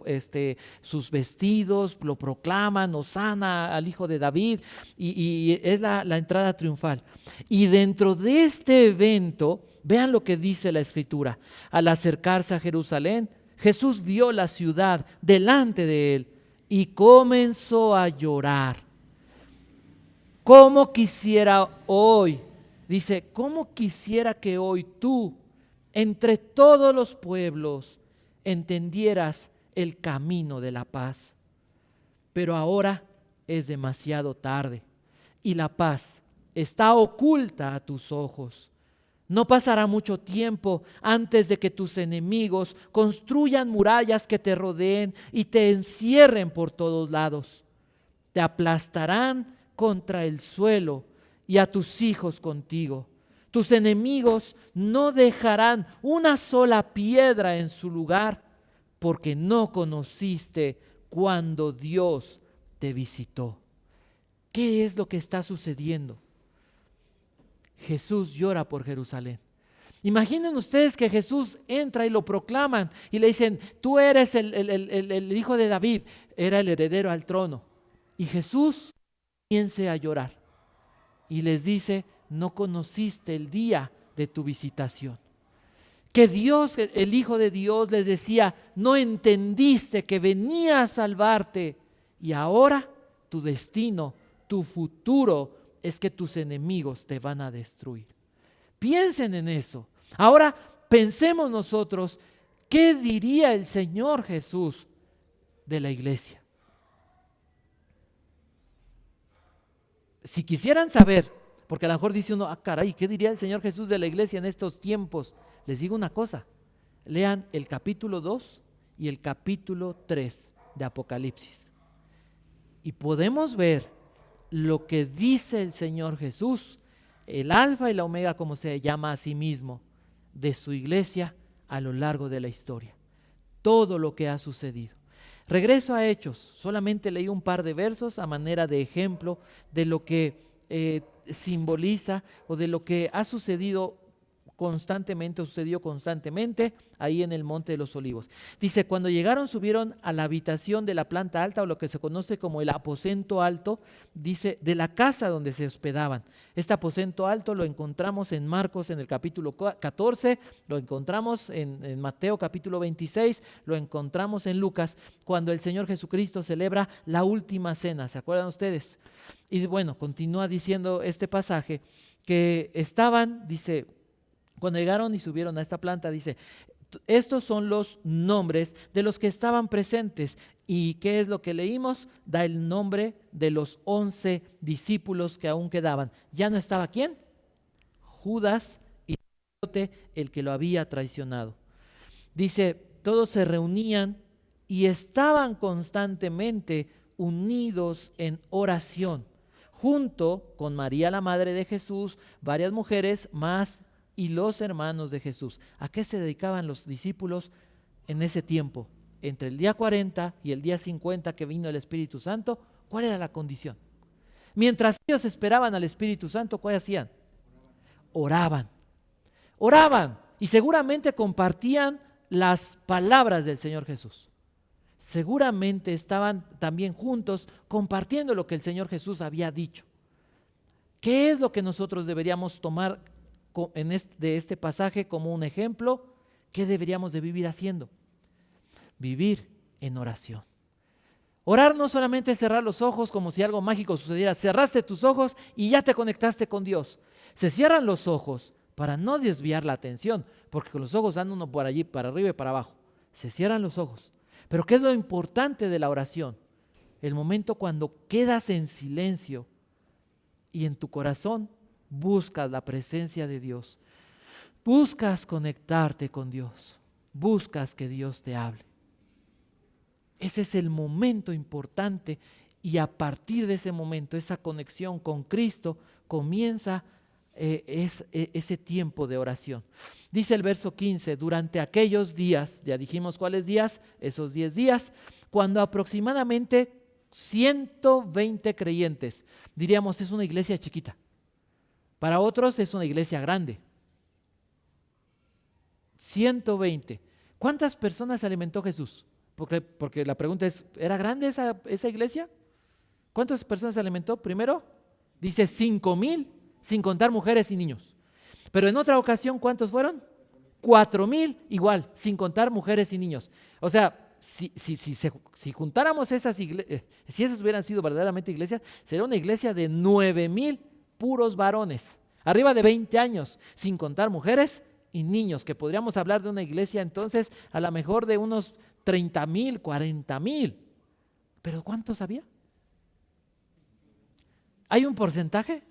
C: sus vestidos, lo proclaman, hosana al Hijo de David, y es la entrada triunfal. Y dentro de este evento, vean lo que dice la Escritura: al acercarse a Jerusalén, Jesús vio la ciudad delante de él y comenzó a llorar. ¿Cómo quisiera hoy? Dice, ¿cómo quisiera que hoy tú, entre todos los pueblos, entendieras el camino de la paz? Pero ahora es demasiado tarde y la paz está oculta a tus ojos. No pasará mucho tiempo antes de que tus enemigos construyan murallas que te rodeen y te encierren por todos lados. Te aplastarán contra el suelo y a tus hijos contigo. Tus enemigos no dejarán una sola piedra en su lugar, porque no conociste cuando Dios te visitó. ¿Qué es lo que está sucediendo? Jesús llora por Jerusalén. Imaginen ustedes que Jesús entra y lo proclaman y le dicen, tú eres el hijo de David, era el heredero al trono. Y Jesús comienza a llorar y les dice, no conociste el día de tu visitación. Que Dios, el Hijo de Dios, les decía, no entendiste que venía a salvarte y ahora tu destino, tu futuro es que tus enemigos te van a destruir. Piensen en eso. Ahora pensemos nosotros, ¿qué diría el Señor Jesús de la iglesia? si quisieran saber, porque a lo mejor dice uno, caray, ¿qué diría el Señor Jesús de la iglesia en estos tiempos? Les digo una cosa, lean el capítulo 2 y el capítulo 3 de Apocalipsis. Y podemos ver lo que dice el Señor Jesús, el alfa y la omega, como se llama a sí mismo, de su iglesia a lo largo de la historia. Todo lo que ha sucedido. Regreso a Hechos, solamente leí un par de versos a manera de ejemplo de lo que simboliza o de lo que ha sucedido constantemente, sucedió constantemente ahí en el Monte de los Olivos. Dice, cuando llegaron, subieron a la habitación de la planta alta, o lo que se conoce como el aposento alto, dice, de la casa donde se hospedaban. Este aposento alto lo encontramos en Marcos en el capítulo 14, lo encontramos en Mateo capítulo 26, lo encontramos en Lucas, cuando el Señor Jesucristo celebra la última cena, ¿se acuerdan ustedes? Y bueno, continúa diciendo este pasaje, que estaban, dice, cuando llegaron y subieron a esta planta, dice, estos son los nombres de los que estaban presentes. ¿Y qué es lo que leímos? Da el nombre de los 11 discípulos que aún quedaban. ¿Ya no estaba quién? Judas Iscariote, el que lo había traicionado. Dice, todos se reunían y estaban constantemente unidos en oración, junto con María, la madre de Jesús, varias mujeres más y los hermanos de Jesús. ¿A qué se dedicaban los discípulos en ese tiempo? Entre el día 40 y el día 50 que vino el Espíritu Santo, ¿cuál era la condición? Mientras ellos esperaban al Espíritu Santo, ¿qué hacían? Oraban. Oraban y seguramente compartían las palabras del Señor Jesús. Seguramente estaban también juntos compartiendo lo que el Señor Jesús había dicho. ¿Qué es lo que nosotros deberíamos tomar de este pasaje como un ejemplo? ¿Qué deberíamos de vivir haciendo? Vivir en oración. Orar no solamente es cerrar los ojos como si algo mágico sucediera. Cerraste tus ojos y ya te conectaste con Dios. Se cierran los ojos para no desviar la atención, porque con los ojos anda uno por allí, para arriba y para abajo. Se cierran los ojos. Pero ¿qué es lo importante de la oración? El momento cuando quedas en silencio y en tu corazón buscas la presencia de Dios, buscas conectarte con Dios, buscas que Dios te hable. Ese es el momento importante y a partir de ese momento, esa conexión con Cristo, comienza ese tiempo de oración. Dice el verso 15, durante aquellos días, ya dijimos cuáles días, esos 10 días, cuando aproximadamente 120 creyentes, diríamos es una iglesia chiquita. Para otros es una iglesia grande. 120. ¿Cuántas personas alimentó Jesús? Porque la pregunta es, ¿era grande esa iglesia? ¿Cuántas personas alimentó? Primero, dice 5,000, sin contar mujeres y niños. Pero en otra ocasión, ¿cuántos fueron? 4,000, igual, sin contar mujeres y niños. O sea, si juntáramos esas iglesias, si esas hubieran sido verdaderamente iglesias, sería una iglesia de 9,000 puros varones, arriba de 20 años, sin contar mujeres y niños, que podríamos hablar de una iglesia entonces a lo mejor de unos 30,000, 40,000. ¿Pero cuántos había? ¿Hay un porcentaje?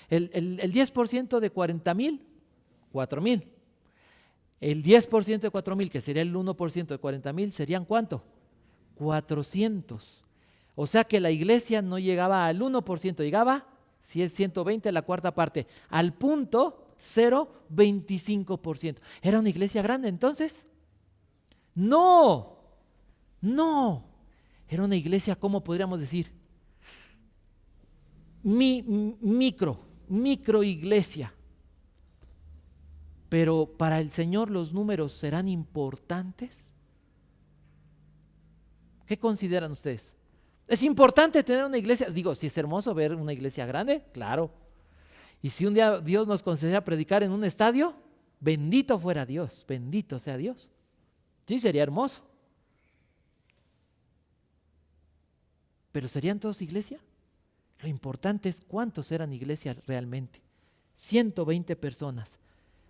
C: El 10% de 40,000, 4,000. El 10% de 4,000, que sería el 1% de 40,000, ¿serían cuánto? 400. O sea que la iglesia no llegaba al 1%, llegaba, si es 120, la cuarta parte, al punto 0,25%. ¿Era una iglesia grande entonces? No. Era una iglesia, ¿cómo podríamos decir? Micro iglesia. Pero para el Señor los números serán importantes. ¿Qué consideran ustedes? ¿Es importante tener una iglesia? Digo, si es hermoso ver una iglesia grande, claro. Y si un día Dios nos concediera predicar en un estadio, bendito fuera Dios, bendito sea Dios. Sí, sería hermoso. ¿Pero serían todos iglesia? Lo importante es cuántos eran iglesias realmente. 120 personas.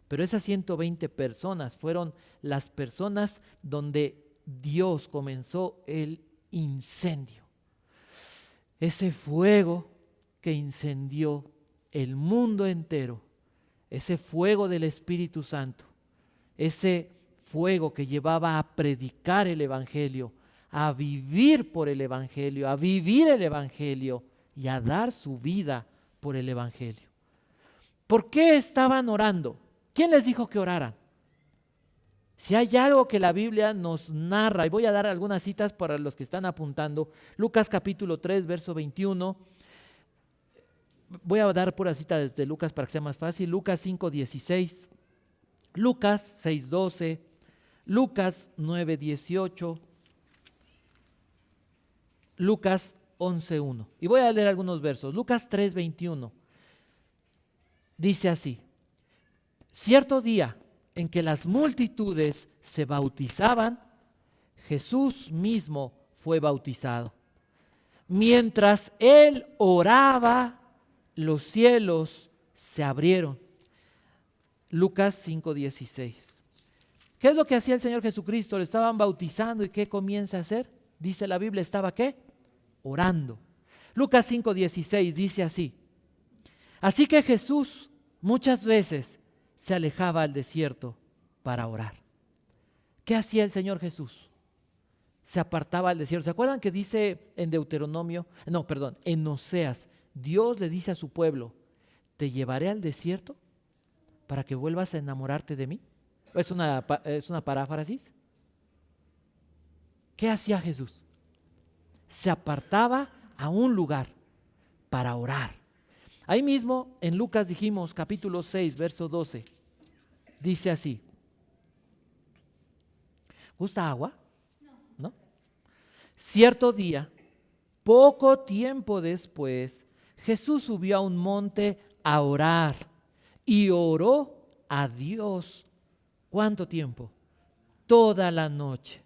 C: Pero esas 120 personas fueron las personas donde Dios comenzó el incendio. Ese fuego que incendió el mundo entero, ese fuego del Espíritu Santo, ese fuego que llevaba a predicar el Evangelio, a vivir por el Evangelio, a vivir el Evangelio y a dar su vida por el Evangelio. ¿Por qué estaban orando? ¿Quién les dijo que oraran? Si hay algo que la Biblia nos narra, y voy a dar algunas citas para los que están apuntando, Lucas capítulo 3, verso 21, voy a dar pura cita desde Lucas para que sea más fácil, Lucas 5, 16, Lucas 6, 12, Lucas 9, 18, Lucas 11, 1. Y voy a leer algunos versos. Lucas 3, 21. Dice así: cierto día en que las multitudes se bautizaban, Jesús mismo fue bautizado. Mientras él oraba, los cielos se abrieron. Lucas 5, 16. ¿Qué es lo que hacía el Señor Jesucristo? Le estaban bautizando, ¿y qué comienza a hacer? Dice la Biblia, ¿estaba qué? Orando. Lucas 5, 16 dice así: así que Jesús muchas veces se alejaba al desierto para orar. ¿Qué hacía el Señor Jesús? Se apartaba al desierto. ¿Se acuerdan que dice en en Oseas, Dios le dice a su pueblo, te llevaré al desierto para que vuelvas a enamorarte de mí? ¿Es una paráfrasis? ¿Qué hacía Jesús? Se apartaba a un lugar para orar. Ahí mismo en Lucas dijimos, capítulo 6, verso 12, dice así. ¿Gusta agua? ¿No? Cierto día, poco tiempo después, Jesús subió a un monte a orar y oró a Dios. ¿Cuánto tiempo? Toda la noche.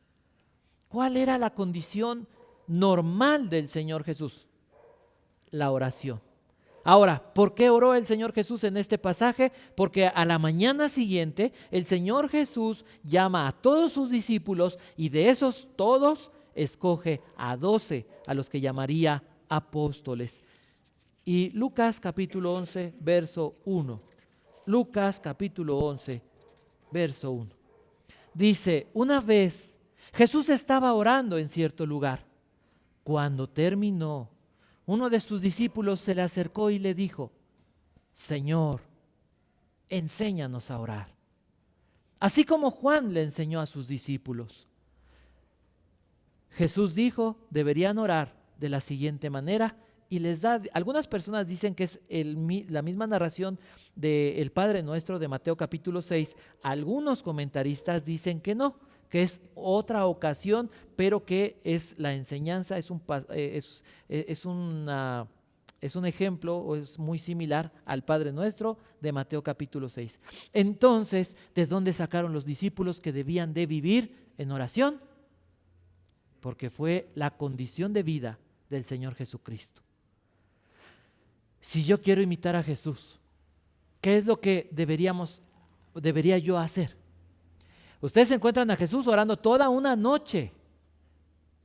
C: ¿Cuál era la condición normal del Señor Jesús? La oración. Ahora, ¿por qué oró el Señor Jesús en este pasaje? Porque a la mañana siguiente el Señor Jesús llama a todos sus discípulos y de esos todos escoge a 12, a los que llamaría apóstoles. Y Lucas capítulo 11, verso 1. Lucas capítulo 11, verso 1. Dice, una vez Jesús estaba orando en cierto lugar. Cuando terminó, uno de sus discípulos se le acercó y le dijo, Señor, enséñanos a orar, así como Juan le enseñó a sus discípulos. Jesús dijo, deberían orar de la siguiente manera y les da, algunas personas dicen que es la misma narración del Padre Nuestro de Mateo capítulo 6, algunos comentaristas dicen que no, que es otra ocasión, pero que es la enseñanza, es un ejemplo o es muy similar al Padre Nuestro de Mateo capítulo 6. Entonces, ¿de dónde sacaron los discípulos que debían de vivir en oración? Porque fue la condición de vida del Señor Jesucristo. Si yo quiero imitar a Jesús, ¿qué es lo que debería yo hacer? Ustedes encuentran a Jesús orando toda una noche.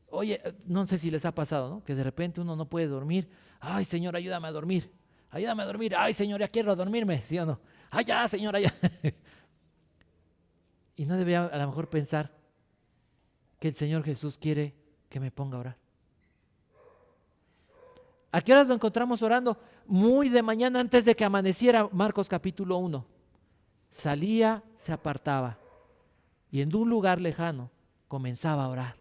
C: Oye, no sé si les ha pasado, ¿no? Que de repente uno no puede dormir. Ay, Señor, ayúdame a dormir. Ayúdame a dormir. Ay, Señor, ya quiero dormirme, ¿sí o no? Ay, ya, Señor, ya. Y no debería a lo mejor pensar que el Señor Jesús quiere que me ponga a orar. ¿A qué horas lo encontramos orando? Muy de mañana antes de que amaneciera, Marcos capítulo 1. Salía, se apartaba y en un lugar lejano comenzaba a orar.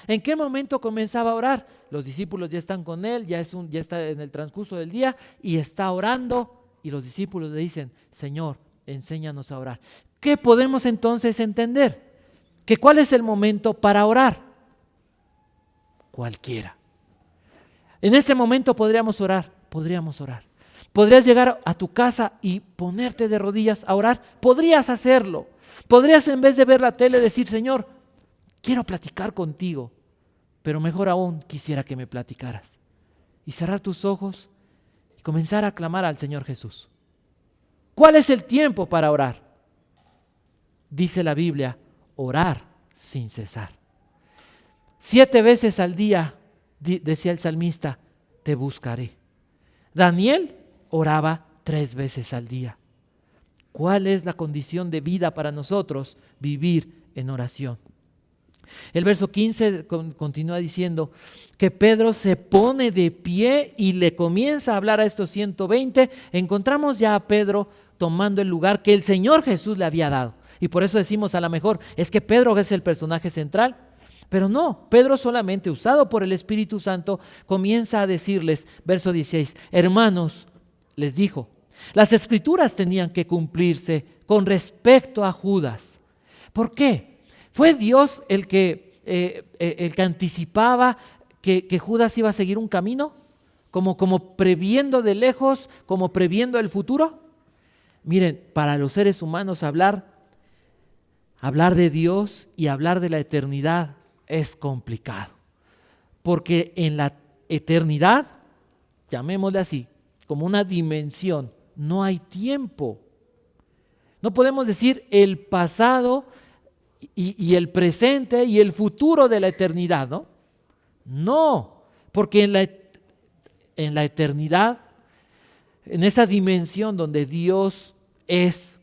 C: ¿En qué momento comenzaba a orar? Los discípulos ya están con él, ya está en el transcurso del día y está orando y los discípulos le dicen, Señor, enséñanos a orar. ¿Qué podemos entonces entender? ¿Que cuál es el momento para orar? Cualquiera. En este momento podríamos orar. ¿Podrías llegar a tu casa y ponerte de rodillas a orar? Podrías hacerlo. Podrías en vez de ver la tele decir, Señor, quiero platicar contigo, pero mejor aún quisiera que me platicaras. Y cerrar tus ojos y comenzar a clamar al Señor Jesús. ¿Cuál es el tiempo para orar? Dice la Biblia, orar sin cesar. 7 veces al día, decía el salmista, te buscaré. Daniel oraba 3 veces al día. ¿Cuál es la condición de vida para nosotros? Vivir en oración. El verso 15 continúa diciendo que Pedro se pone de pie y le comienza a hablar a estos 120. Encontramos ya a Pedro tomando el lugar que el Señor Jesús le había dado. Y por eso decimos a lo mejor, es que Pedro es el personaje central. Pero no, Pedro solamente usado por el Espíritu Santo comienza a decirles, verso 16, hermanos, les dijo, las Escrituras tenían que cumplirse con respecto a Judas. ¿Por qué? ¿Fue Dios el que anticipaba que Judas iba a seguir un camino? Como previendo de lejos, como previendo el futuro. Miren, para los seres humanos hablar de Dios y hablar de la eternidad es complicado. Porque en la eternidad, llamémosle así, como una dimensión, no hay tiempo. No podemos decir el pasado y el presente y el futuro de la eternidad, ¿no? No, porque en la eternidad, en esa dimensión donde Dios es,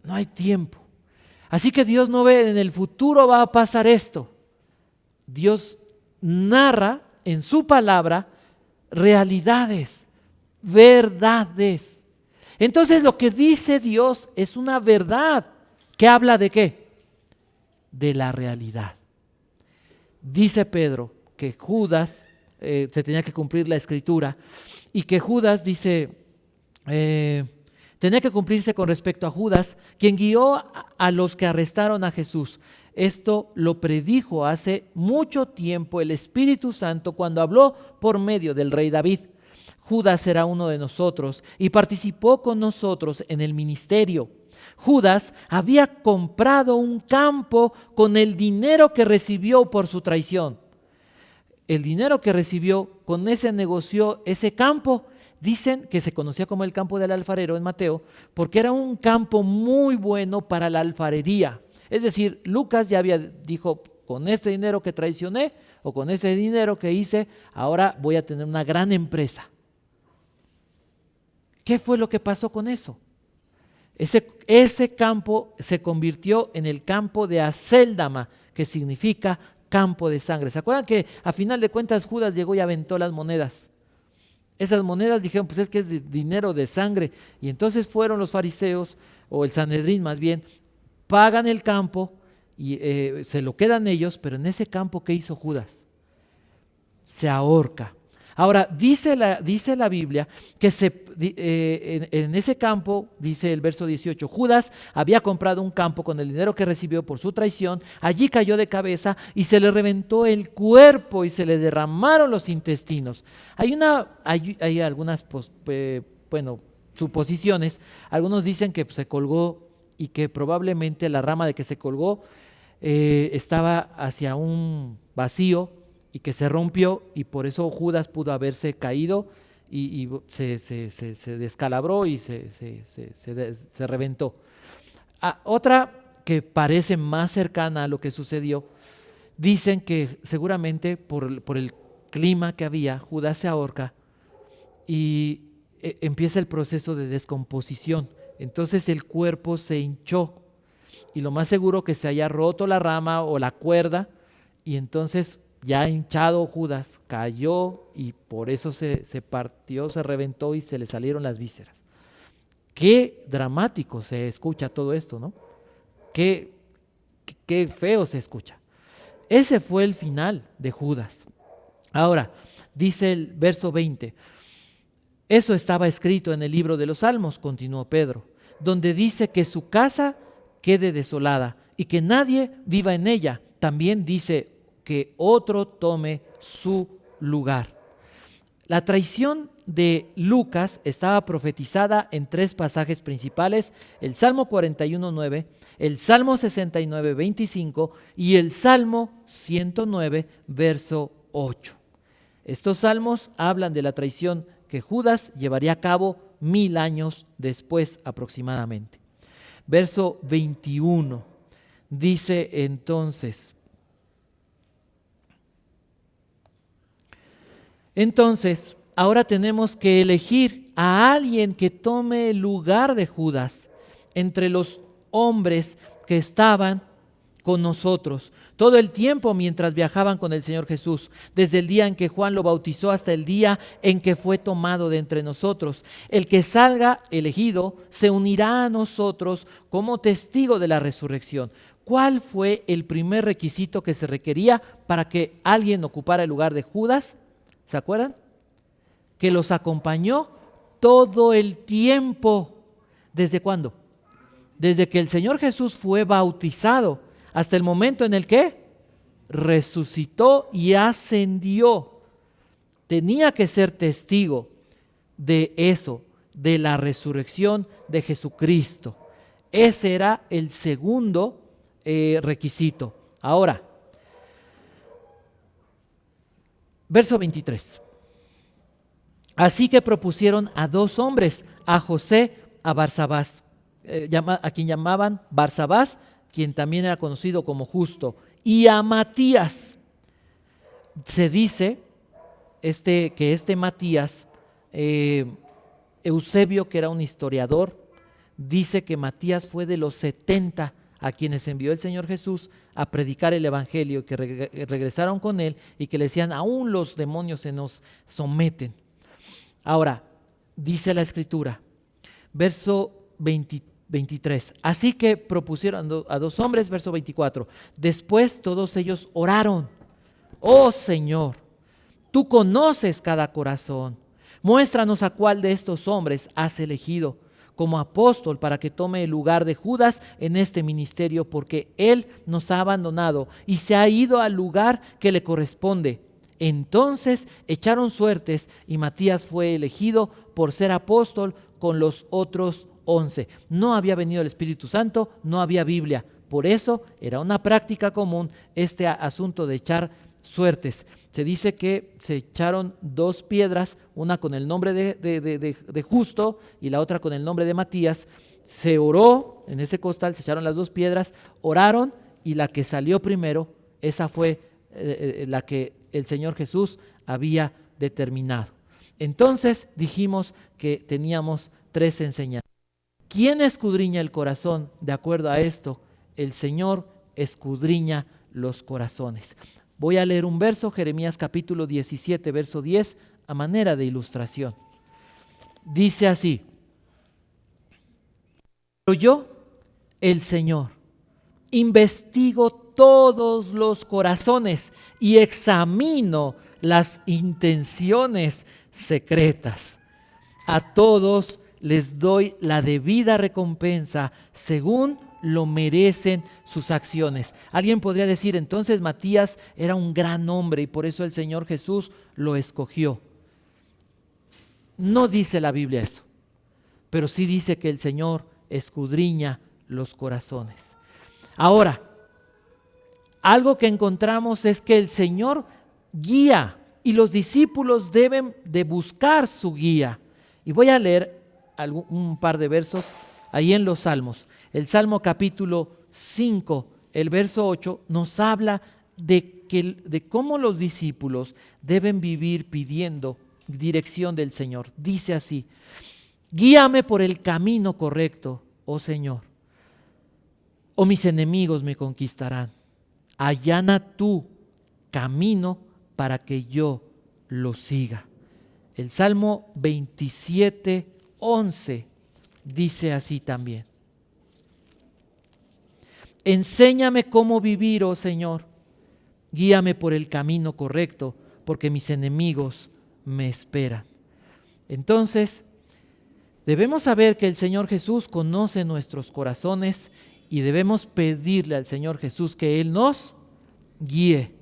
C: no hay tiempo. Así que Dios no ve en el futuro va a pasar esto. Dios narra en su palabra realidades, verdades. Entonces lo que dice Dios es una verdad que habla de ¿qué? De la realidad. Dice Pedro que Judas, se tenía que cumplir la escritura, y que Judas dice, tenía que cumplirse con respecto a Judas, quien guió a los que arrestaron a Jesús. Esto lo predijo hace mucho tiempo el Espíritu Santo cuando habló por medio del rey David. Judas era uno de nosotros y participó con nosotros en el ministerio. Judas había comprado un campo con el dinero que recibió por su traición. El dinero que recibió, con ese negoció ese campo. Dicen que se conocía como el campo del alfarero en Mateo, porque era un campo muy bueno para la alfarería. Es decir, Lucas ya dijo, con este dinero que traicioné o con este dinero que hice, ahora voy a tener una gran empresa. ¿Qué fue lo que pasó con eso? Ese campo se convirtió en el campo de Acéldama, que significa campo de sangre. ¿Se acuerdan que a final de cuentas Judas llegó y aventó las monedas? Esas monedas dijeron, pues es que es dinero de sangre. Y entonces fueron los fariseos, o el Sanedrín más bien, pagan el campo y se lo quedan ellos, pero en ese campo, ¿qué hizo Judas? Se ahorca. Ahora, dice la Biblia que en ese campo, dice el verso 18, Judas había comprado un campo con el dinero que recibió por su traición, allí cayó de cabeza y se le reventó el cuerpo y se le derramaron los intestinos. Hay algunas suposiciones. Algunos dicen que se colgó y que probablemente la rama de que se colgó estaba hacia un vacío y que se rompió, y por eso Judas pudo haberse caído y se descalabró y se reventó. Otra que parece más cercana a lo que sucedió, dicen que seguramente por el clima que había, Judas se ahorca y empieza el proceso de descomposición. Entonces el cuerpo se hinchó y lo más seguro que se haya roto la rama o la cuerda, y entonces ya hinchado Judas cayó y por eso se partió, se reventó y se le salieron las vísceras. Qué dramático se escucha todo esto, ¿no? Qué feo se escucha. Ese fue el final de Judas. Ahora, dice el verso 20, eso estaba escrito en el libro de los Salmos, continuó Pedro, donde dice que su casa quede desolada y que nadie viva en ella. También dice que otro tome su lugar. La traición de Lucas estaba profetizada en 3 pasajes principales: el Salmo 41:9, el Salmo 69:25 y el Salmo 109, verso 8. Estos salmos hablan de la traición que Judas llevaría a cabo 1000 años después aproximadamente. Verso 21 dice entonces, ahora tenemos que elegir a alguien que tome el lugar de Judas entre los hombres que estaban con nosotros todo el tiempo mientras viajaban con el Señor Jesús, desde el día en que Juan lo bautizó hasta el día en que fue tomado de entre nosotros. El que salga elegido se unirá a nosotros como testigo de la resurrección. ¿Cuál fue el primer requisito que se requería para que alguien ocupara el lugar de Judas? ¿Se acuerdan? Que los acompañó todo el tiempo. ¿Desde cuándo? Desde que el Señor Jesús fue bautizado hasta el momento en el que resucitó y ascendió. Tenía que ser testigo de eso, de la resurrección de Jesucristo. Ese era el segundo requisito. Ahora, verso 23. Así que propusieron a 2 hombres, a José, a Barsabás, a quien llamaban Barsabás, quien también era conocido como Justo, y a Matías. Se dice que este Matías, Eusebio, que era un historiador, dice que Matías fue de los 70 a quienes envió el Señor Jesús a predicar el Evangelio, que regresaron con él y que le decían, aún los demonios se nos someten. Ahora, dice la Escritura, verso 23. Así que propusieron a 2 hombres, verso 24. Después todos ellos oraron. Oh Señor, tú conoces cada corazón. Muéstranos a cuál de estos hombres has elegido como apóstol para que tome el lugar de Judas en este ministerio, porque él nos ha abandonado y se ha ido al lugar que le corresponde. Entonces echaron suertes y Matías fue elegido por ser apóstol con los otros 11. No había venido el Espíritu Santo, no había Biblia. Por eso era una práctica común este asunto de echar suertes. Se dice que se echaron 2 piedras, una con el nombre de Justo y la otra con el nombre de Matías. Se oró en ese costal, se echaron las 2 piedras, oraron y la que salió primero, esa fue la que el Señor Jesús había determinado. Entonces dijimos que teníamos 3 enseñanzas. ¿Quién escudriña el corazón? De acuerdo a esto, el Señor escudriña los corazones. Voy a leer un verso, Jeremías capítulo 17, verso 10, a manera de ilustración. Dice así: pero yo, el Señor, investigo todos los corazones y examino las intenciones secretas. A todos les doy la debida recompensa según lo merecen sus acciones. Alguien podría decir, entonces Matías era un gran hombre y por eso el Señor Jesús lo escogió. No dice la Biblia eso, pero sí dice que el Señor escudriña los corazones. Ahora, algo que encontramos es que el Señor guía y los discípulos deben de buscar su guía. Y voy a leer un par de versos ahí en los Salmos. El Salmo capítulo 5, el verso 8, nos habla de cómo los discípulos deben vivir pidiendo dirección del Señor. Dice así: guíame por el camino correcto, oh Señor, o mis enemigos me conquistarán. Allana tú camino para que yo lo siga. El Salmo 27, 11 dice así también: enséñame cómo vivir, oh Señor, guíame por el camino correcto, porque mis enemigos me esperan. Entonces, debemos saber que el Señor Jesús conoce nuestros corazones y debemos pedirle al Señor Jesús que Él nos guíe,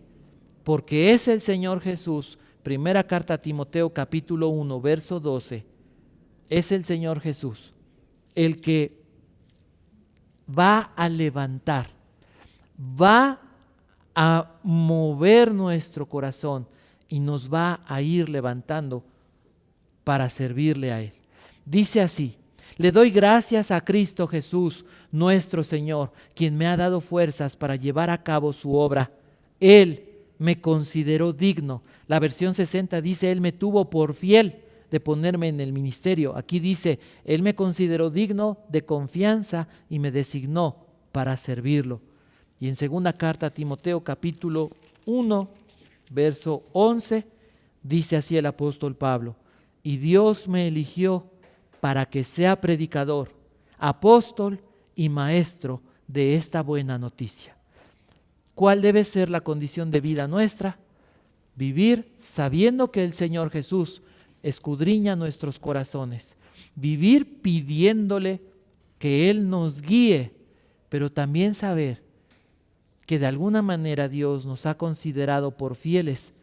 C: porque es el Señor Jesús. Primera carta a Timoteo capítulo 1, verso 12. Es el Señor Jesús el que va a levantar, va a mover nuestro corazón y nos va a ir levantando para servirle a Él. Dice así: le doy gracias a Cristo Jesús, nuestro Señor, quien me ha dado fuerzas para llevar a cabo su obra. Él me consideró digno. La versión 60 dice, Él me tuvo por fiel de ponerme en el ministerio. Aquí dice, Él me consideró digno de confianza y me designó para servirlo. Y en segunda carta a Timoteo, capítulo 1, verso 11, dice así el apóstol Pablo, y Dios me eligió para que sea predicador, apóstol y maestro de esta buena noticia. ¿Cuál debe ser la condición de vida nuestra? Vivir sabiendo que el Señor Jesús escudriña nuestros corazones. Vivir pidiéndole que Él nos guíe, pero también saber que de alguna manera Dios nos ha considerado por fieles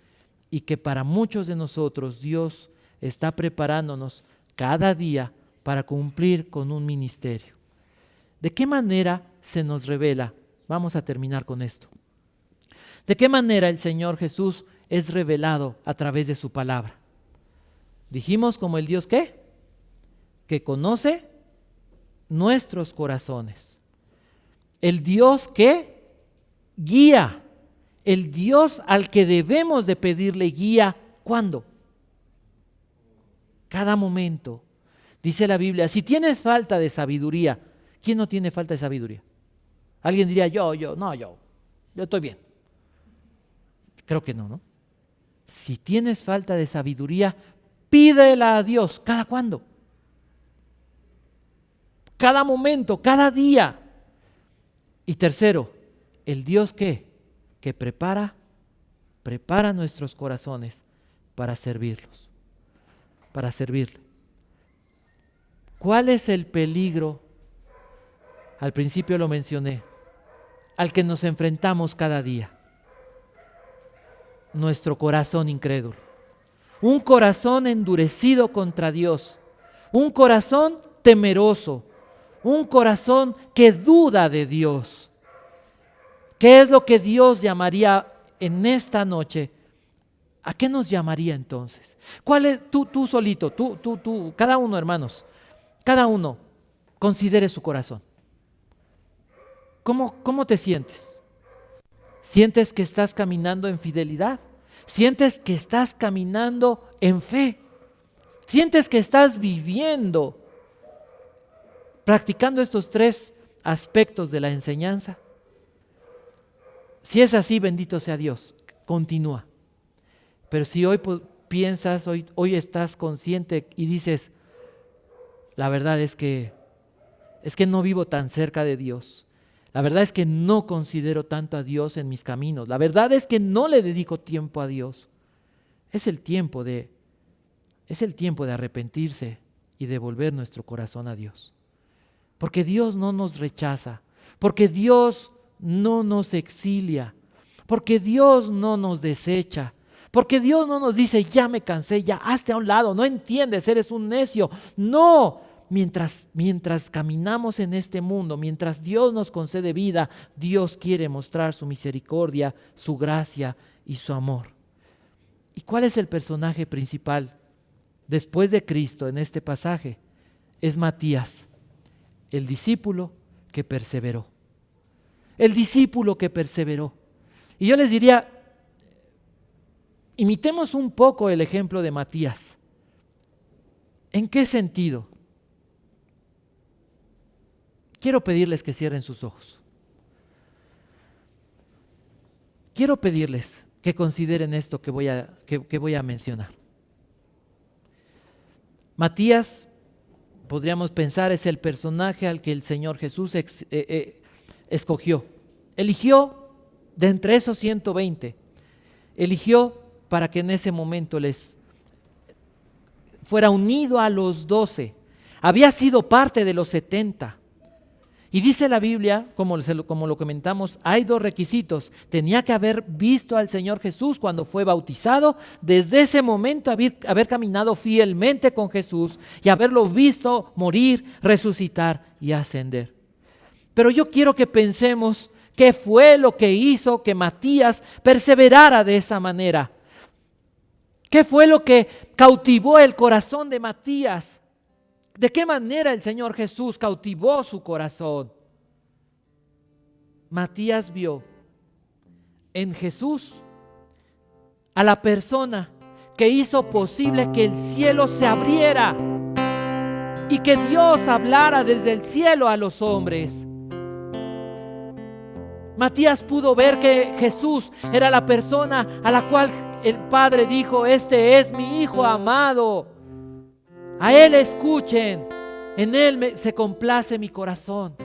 C: y que para muchos de nosotros Dios está preparándonos cada día para cumplir con un ministerio. ¿De qué manera se nos revela? Vamos a terminar con esto. ¿De qué manera el Señor Jesús es revelado a través de su palabra? Dijimos como el Dios ¿qué? Que conoce nuestros corazones. El Dios que guía. El Dios al que debemos de pedirle guía. ¿Cuándo? Cada momento. Dice la Biblia, si tienes falta de sabiduría, ¿quién no tiene falta de sabiduría? Alguien diría, yo estoy bien. Creo que no, ¿no? Si tienes falta de sabiduría, pídela a Dios. ¿Cada cuándo? Cada momento, cada día. Y tercero, el Dios que prepara nuestros corazones para servirlos, para servirle. ¿Cuál es el peligro? Al principio lo mencioné, al que nos enfrentamos cada día. Nuestro corazón incrédulo. Un corazón endurecido contra Dios. Un corazón temeroso. Un corazón que duda de Dios. ¿Qué es lo que Dios llamaría en esta noche? ¿A qué nos llamaría entonces? ¿Cuál es? Tú solito, tú, cada uno, hermanos, cada uno considere su corazón. ¿Cómo te sientes? ¿Sientes que estás caminando en fidelidad? ¿Sientes que estás caminando en fe? ¿Sientes que estás viviendo, practicando estos tres aspectos de la enseñanza? Si es así, bendito sea Dios, continúa. Pero si hoy piensas, hoy estás consciente y dices, la verdad es que no vivo tan cerca de Dios. La verdad es que no considero tanto a Dios en mis caminos. La verdad es que no le dedico tiempo a Dios. Es el tiempo de arrepentirse y devolver nuestro corazón a Dios. Porque Dios no nos rechaza. Porque Dios no nos exilia. Porque Dios no nos desecha. Porque Dios no nos dice, ya me cansé, ya hazte a un lado, no entiendes, eres un necio. No. Mientras caminamos en este mundo, mientras Dios nos concede vida, Dios quiere mostrar su misericordia, su gracia y su amor. ¿Y cuál es el personaje principal después de Cristo en este pasaje? Es Matías, el discípulo que perseveró. El discípulo que perseveró. Y yo les diría, imitemos un poco el ejemplo de Matías. ¿En qué sentido? Quiero pedirles que cierren sus ojos. Quiero pedirles que consideren esto que voy a mencionar. Matías, podríamos pensar, es el personaje al que el Señor Jesús escogió. Eligió de entre esos 120. Eligió para que en ese momento les fuera unido a los 12. Había sido parte de los 70. Y dice la Biblia, como lo comentamos, hay dos requisitos. Tenía que haber visto al Señor Jesús cuando fue bautizado, desde ese momento haber caminado fielmente con Jesús y haberlo visto morir, resucitar y ascender. Pero yo quiero que pensemos qué fue lo que hizo que Matías perseverara de esa manera. ¿Qué fue lo que cautivó el corazón de Matías? ¿De qué manera el Señor Jesús cautivó su corazón? Matías vio en Jesús a la persona que hizo posible que el cielo se abriera y que Dios hablara desde el cielo a los hombres. Matías pudo ver que Jesús era la persona a la cual el Padre dijo: este es mi Hijo amado, a Él escuchen, en Él se complace mi corazón.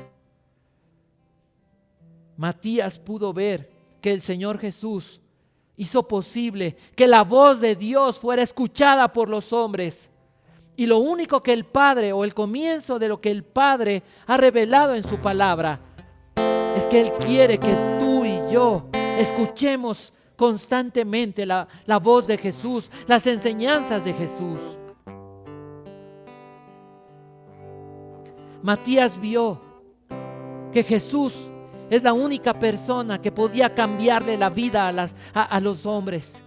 C: Matías pudo ver que el Señor Jesús hizo posible que la voz de Dios fuera escuchada por los hombres. Y lo único que el Padre, o el comienzo de lo que el Padre ha revelado en su palabra, es que Él quiere que tú y yo escuchemos constantemente la voz de Jesús, las enseñanzas de Jesús. Matías vio que Jesús es la única persona que podía cambiarle la vida a los hombres.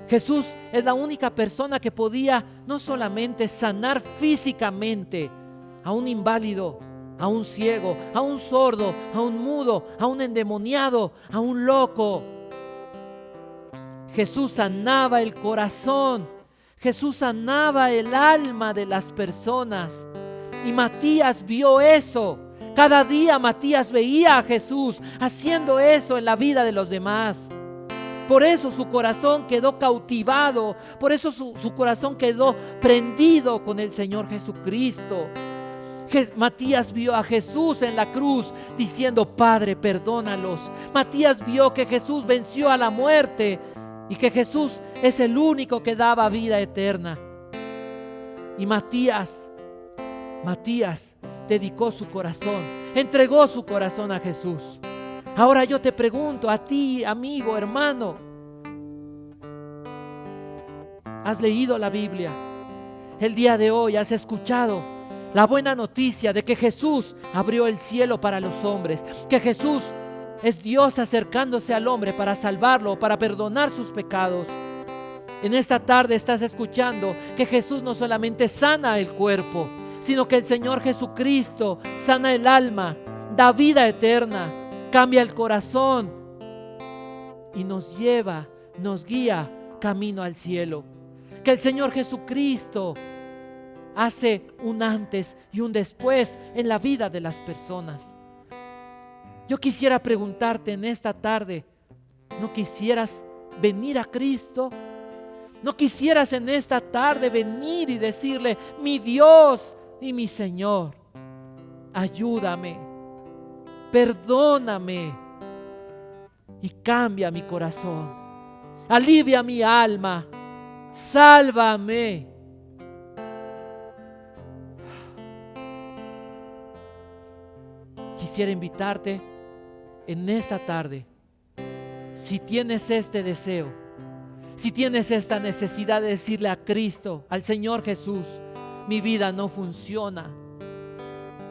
C: Jesús es la única persona que podía no solamente sanar físicamente a un inválido, a un ciego, a un sordo, a un mudo, a un endemoniado, a un loco. Jesús sanaba el corazón, Jesús sanaba el alma de las personas. Y Matías vio eso. Cada día Matías veía a Jesús haciendo eso en la vida de los demás. Por eso su corazón quedó cautivado, por eso su corazón quedó prendido con el Señor Jesucristo. Matías vio a Jesús en la cruz diciendo: Padre, perdónalos. Matías vio que Jesús venció a la muerte y que Jesús es el único que daba vida eterna. Y Matías dedicó su corazón, entregó su corazón a Jesús. Ahora yo te pregunto a ti, amigo, hermano, ¿has leído la Biblia? El día de hoy has escuchado la buena noticia de que Jesús abrió el cielo para los hombres, que Jesús es Dios acercándose al hombre para salvarlo, para perdonar sus pecados. En esta tarde estás escuchando que Jesús no solamente sana el cuerpo, sino que el Señor Jesucristo sana el alma, da vida eterna, cambia el corazón y nos lleva, nos guía camino al cielo. Que el Señor Jesucristo hace un antes y un después en la vida de las personas. Yo quisiera preguntarte en esta tarde, ¿no quisieras venir a Cristo? ¿No quisieras en esta tarde venir y decirle: mi Dios y mi Señor, ayúdame, perdóname y cambia mi corazón, alivia mi alma, sálvame? Quisiera invitarte en esta tarde, si tienes este deseo, si tienes esta necesidad de decirle a Cristo, al Señor Jesús: mi vida no funciona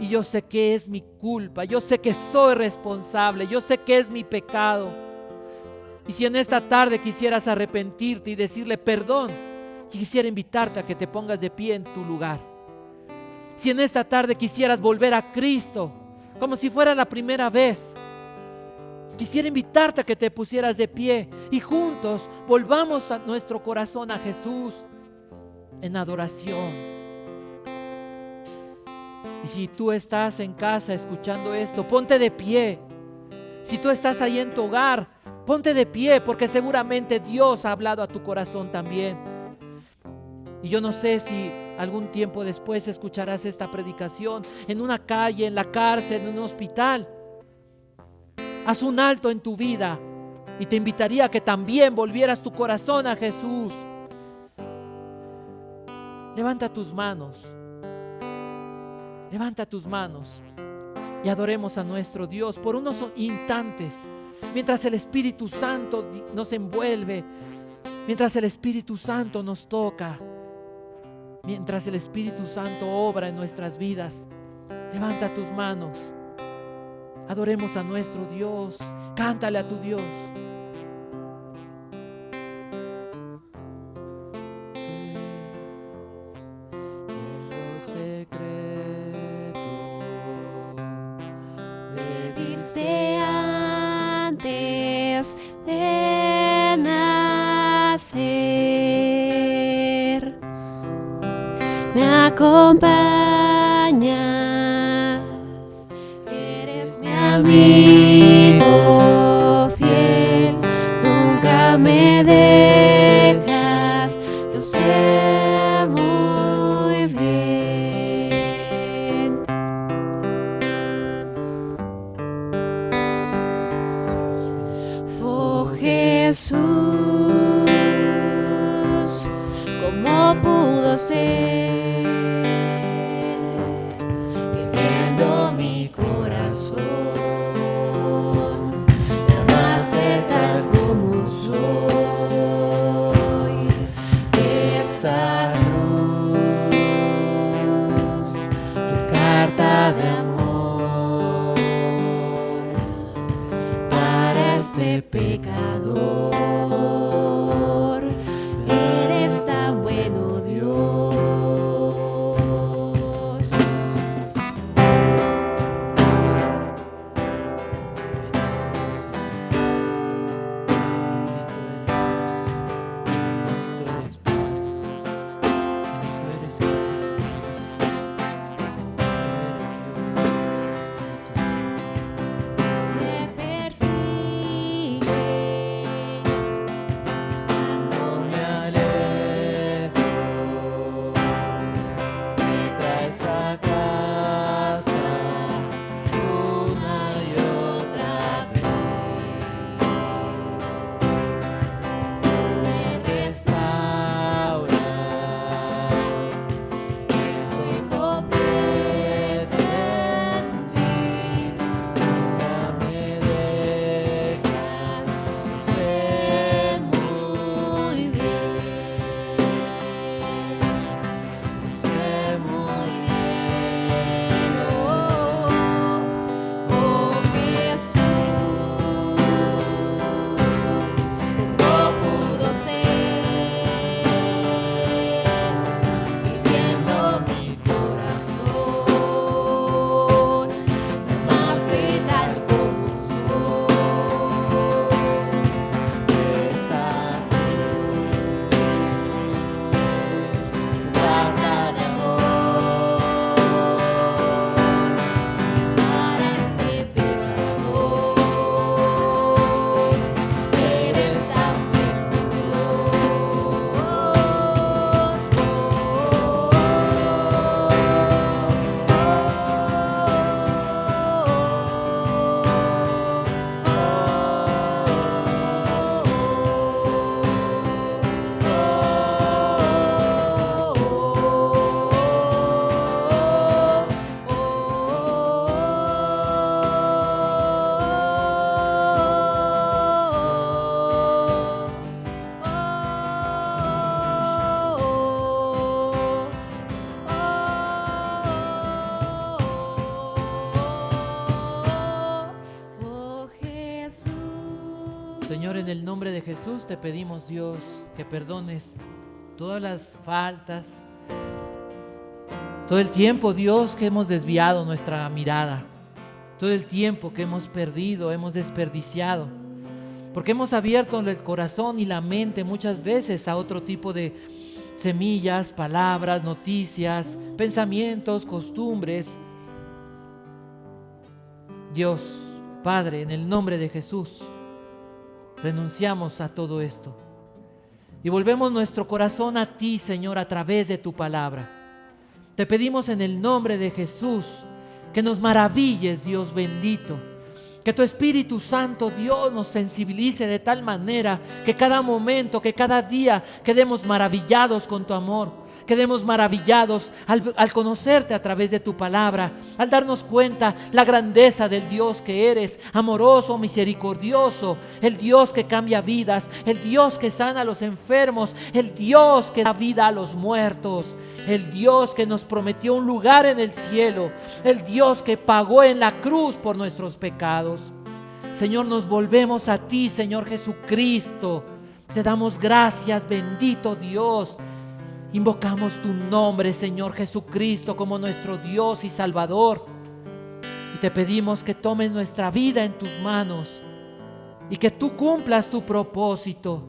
C: y yo sé que es mi culpa, yo sé que soy responsable, yo sé que es mi pecado. Y si en esta tarde quisieras arrepentirte y decirle perdón, quisiera invitarte a que te pongas de pie en tu lugar. Si en esta tarde quisieras volver a Cristo como si fuera la primera vez, quisiera invitarte a que te pusieras de pie y juntos volvamos a nuestro corazón a Jesús en adoración. Y si tú estás en casa escuchando esto, ponte de pie. Si tú estás ahí en tu hogar, ponte de pie, porque seguramente Dios ha hablado a tu corazón también. Y yo no sé si algún tiempo después escucharás esta predicación en una calle, en la cárcel, en un hospital. Haz un alto en tu vida y te invitaría a que también volvieras tu corazón a Jesús. Levanta tus manos. Levanta tus manos y adoremos a nuestro Dios por unos instantes, mientras el Espíritu Santo nos envuelve, mientras el Espíritu Santo nos toca, mientras el Espíritu Santo obra en nuestras vidas. Levanta tus manos, adoremos a nuestro Dios, cántale a tu Dios.
A: acompañas, eres mi amigo fiel, nunca me dejas, lo sé muy bien. Oh Jesús, ¿cómo pudo ser que viendo mi corazón me amaste tal como soy? Esa cruz, tu carta de amor para este pecador. Eres tan bueno, Dios. Me persigues cuando me alejo, me traes a casa una y otra vez, me restauras, estoy completo en ti. Nunca me dejas, sé muy bien, sé muy bien. Oh Jesús, ¿cómo pudo ser viviendo mi corazón? Más de tal como soy, esa cruz, carta de amor para este pecador. Eres tan bueno, oh Jesús.
C: Señor, en el nombre de Jesús te pedimos, Dios, que perdones todas las faltas, todo el tiempo, Dios, que hemos desviado nuestra mirada, todo el tiempo que hemos perdido, hemos desperdiciado, porque hemos abierto el corazón y la mente muchas veces a otro tipo de semillas, palabras, noticias, pensamientos, costumbres. Dios, Padre, en el nombre de Jesús, renunciamos a todo esto y volvemos nuestro corazón a ti, Señor, a través de tu palabra. Te pedimos en el nombre de Jesús que nos maravilles, Dios bendito, que tu Espíritu Santo, Dios, nos sensibilice de tal manera que cada momento, que cada día quedemos maravillados con tu amor, quedemos maravillados al conocerte a través de tu palabra, al darnos cuenta la grandeza del Dios que eres, amoroso, misericordioso, el Dios que cambia vidas, el Dios que sana a los enfermos, el Dios que da vida a los muertos, el Dios que nos prometió un lugar en el cielo, el Dios que pagó en la cruz por nuestros pecados. Señor, nos volvemos a ti, Señor Jesucristo. Te damos gracias, bendito Dios. Invocamos tu nombre, Señor Jesucristo, como nuestro Dios y Salvador. Y te pedimos que tomes nuestra vida en tus manos y que tú cumplas tu propósito.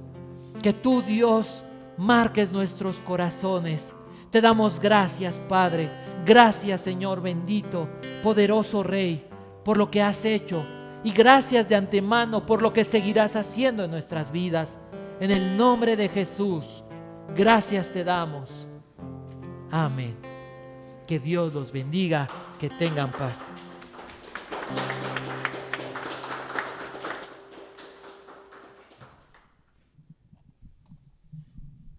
C: Que tú, Dios, marques nuestros corazones. Te damos gracias, Padre. Gracias, Señor bendito, poderoso Rey, por lo que has hecho. Y gracias de antemano por lo que seguirás haciendo en nuestras vidas. En el nombre de Jesús, gracias te damos. Amén. Que Dios los bendiga, que tengan paz.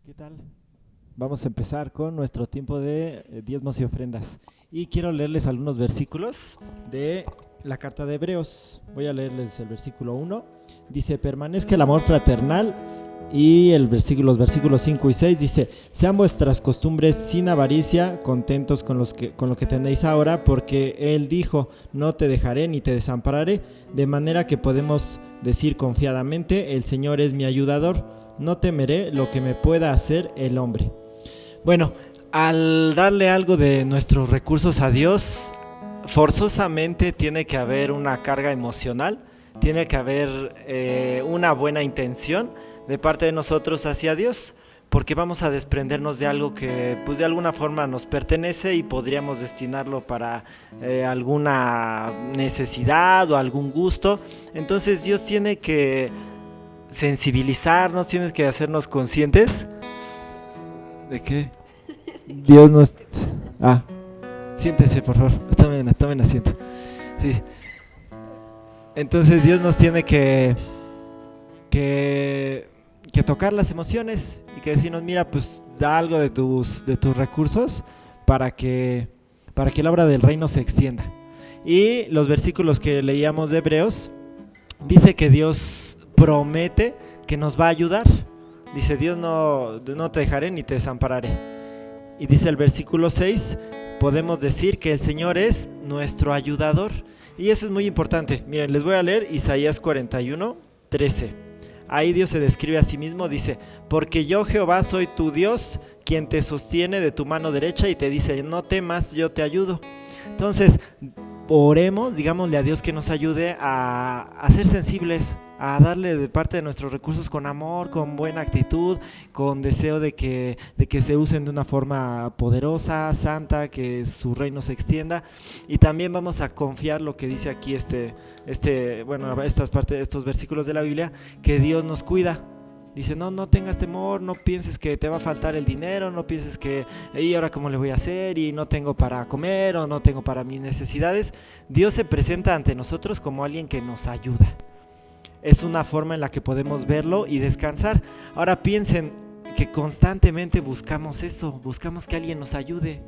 D: ¿Qué tal? Vamos a empezar con nuestro tiempo de diezmos y ofrendas. Y quiero leerles algunos versículos de la carta de Hebreos. Voy a leerles el versículo 1. Dice: permanezca el amor fraternal. Y los versículos 5 y 6 dice: sean vuestras costumbres sin avaricia, contentos con lo que tenéis ahora, porque Él dijo: no te dejaré ni te desampararé. De manera que podemos decir confiadamente: el Señor es mi ayudador, no temeré lo que me pueda hacer el hombre. Bueno, al darle algo de nuestros recursos a Dios, forzosamente tiene que haber una carga emocional, tiene que haber una buena intención de parte de nosotros hacia Dios, porque vamos a desprendernos de algo que pues de alguna forma nos pertenece y podríamos destinarlo para alguna necesidad o algún gusto. Entonces Dios tiene que sensibilizarnos, tiene que hacernos conscientes de que Dios nos... siéntese por favor, tomen asiento. Sí. Entonces Dios nos tiene que tocar las emociones y que decirnos: mira, pues da algo de tus recursos para que la obra del reino se extienda. Y los versículos que leíamos de Hebreos dice que Dios promete que nos va a ayudar. Dice: Dios no te dejaré ni te desampararé. Y dice el versículo 6, podemos decir que el Señor es nuestro ayudador. Y eso es muy importante. Miren, les voy a leer Isaías 41, 13. Ahí Dios se describe a sí mismo, dice: porque yo, Jehová, soy tu Dios, quien te sostiene de tu mano derecha y te dice: no temas, yo te ayudo. Entonces, oremos, digámosle a Dios que nos ayude a ser sensibles, a darle de parte de nuestros recursos con amor, con buena actitud, con deseo de que se usen de una forma poderosa, santa, que su reino se extienda. Y también vamos a confiar lo que dice aquí estos versículos de la Biblia, que Dios nos cuida. Dice: no tengas temor, no pienses que te va a faltar el dinero, no pienses que ¿y ahora cómo le voy a hacer? Y no tengo para comer o no tengo para mis necesidades. Dios se presenta ante nosotros como alguien que nos ayuda. Es una forma en la que podemos verlo y descansar. Ahora piensen que constantemente buscamos eso, buscamos que alguien nos ayude.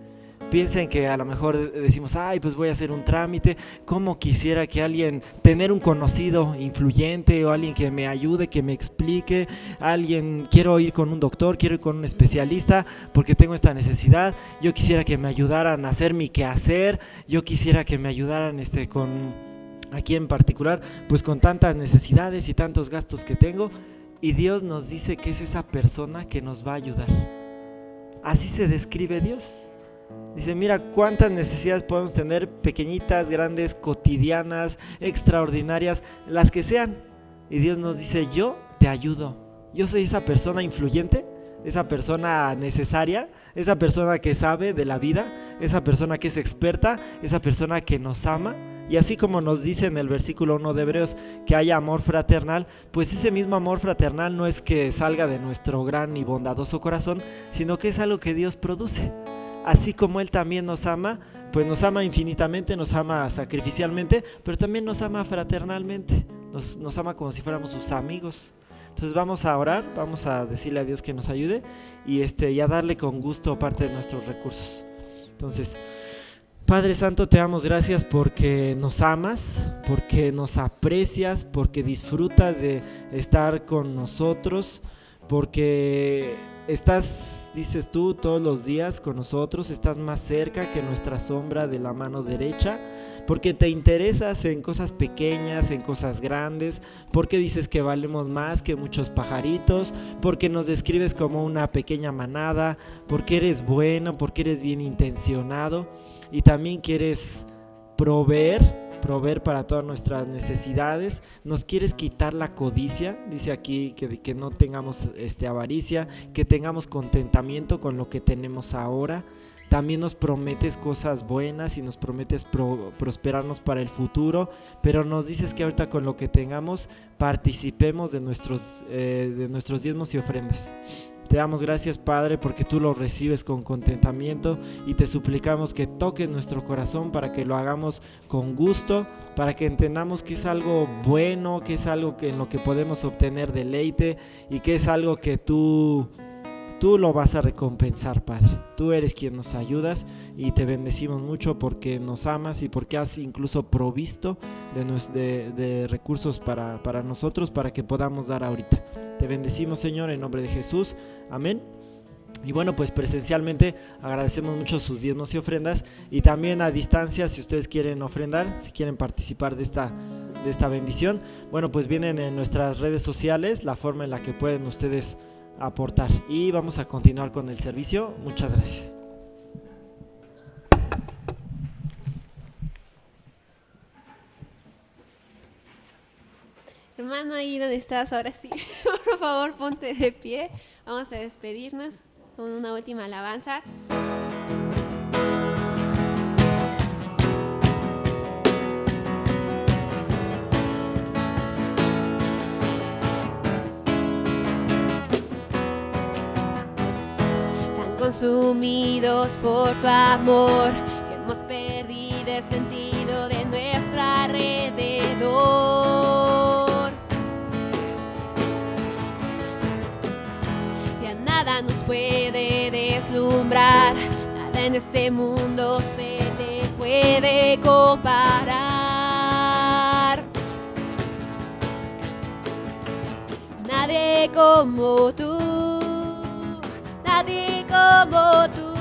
D: Piensen que a lo mejor decimos: pues voy a hacer un trámite, cómo quisiera que alguien, tener un conocido influyente o alguien que me ayude, que me explique, quiero ir con un doctor, quiero ir con un especialista porque tengo esta necesidad. Yo quisiera que me ayudaran a hacer mi quehacer, yo quisiera que me ayudaran aquí en particular, pues con tantas necesidades y tantos gastos que tengo. Y Dios nos dice que es esa persona que nos va a ayudar. Así se describe Dios. Dice: mira cuántas necesidades podemos tener, pequeñitas, grandes, cotidianas, extraordinarias, las que sean. Y Dios nos dice: yo te ayudo. Yo soy esa persona influyente, esa persona necesaria, esa persona que sabe de la vida, esa persona que es experta, esa persona que nos ama. Y así como nos dice en el versículo 1 de Hebreos que haya amor fraternal, pues ese mismo amor fraternal no es que salga de nuestro gran y bondadoso corazón, sino que es algo que Dios produce. Así como Él también nos ama, pues nos ama infinitamente, nos ama sacrificialmente, pero también nos ama fraternalmente, nos ama como si fuéramos sus amigos. Entonces vamos a orar, vamos a decirle a Dios que nos ayude y a darle con gusto parte de nuestros recursos. Entonces, Padre Santo, te damos gracias porque nos amas, porque nos aprecias, porque disfrutas de estar con nosotros, porque estás, dices tú, todos los días con nosotros, estás más cerca que nuestra sombra de la mano derecha, porque te interesas en cosas pequeñas, en cosas grandes, porque dices que valemos más que muchos pajaritos, porque nos describes como una pequeña manada, porque eres bueno, porque eres bien intencionado y también quieres proveer proveer para todas nuestras necesidades. Nos quieres quitar la codicia, dice aquí que no tengamos avaricia, que tengamos contentamiento con lo que tenemos ahora. También nos prometes cosas buenas y nos prometes prosperarnos para el futuro, pero nos dices que ahorita con lo que tengamos participemos de nuestros diezmos y ofrendas. Te damos gracias, Padre, porque tú lo recibes con contentamiento, y te suplicamos que toques nuestro corazón para que lo hagamos con gusto, para que entendamos que es algo bueno, que es algo en lo que podemos obtener deleite, y que es algo que tú lo vas a recompensar, Padre. Tú eres quien nos ayudas, y te bendecimos mucho porque nos amas y porque has incluso provisto de recursos para nosotros, para que podamos dar ahorita. Te bendecimos, Señor, en nombre de Jesús. Amén. Y bueno, pues presencialmente agradecemos mucho sus diezmos y ofrendas, y también a distancia, si ustedes quieren ofrendar, si quieren participar de esta bendición, bueno, pues vienen en nuestras redes sociales la forma en la que pueden ustedes aportar. Y vamos a continuar con el servicio. Muchas gracias.
A: Hermano, ahí donde estás, ahora sí, por favor, ponte de pie. Vamos a despedirnos con una última alabanza. Tan consumidos por tu amor, que hemos perdido el sentido de nuestro alrededor. Nada nos puede deslumbrar, nada en este mundo se te puede comparar. Nadie como tú, nadie como tú,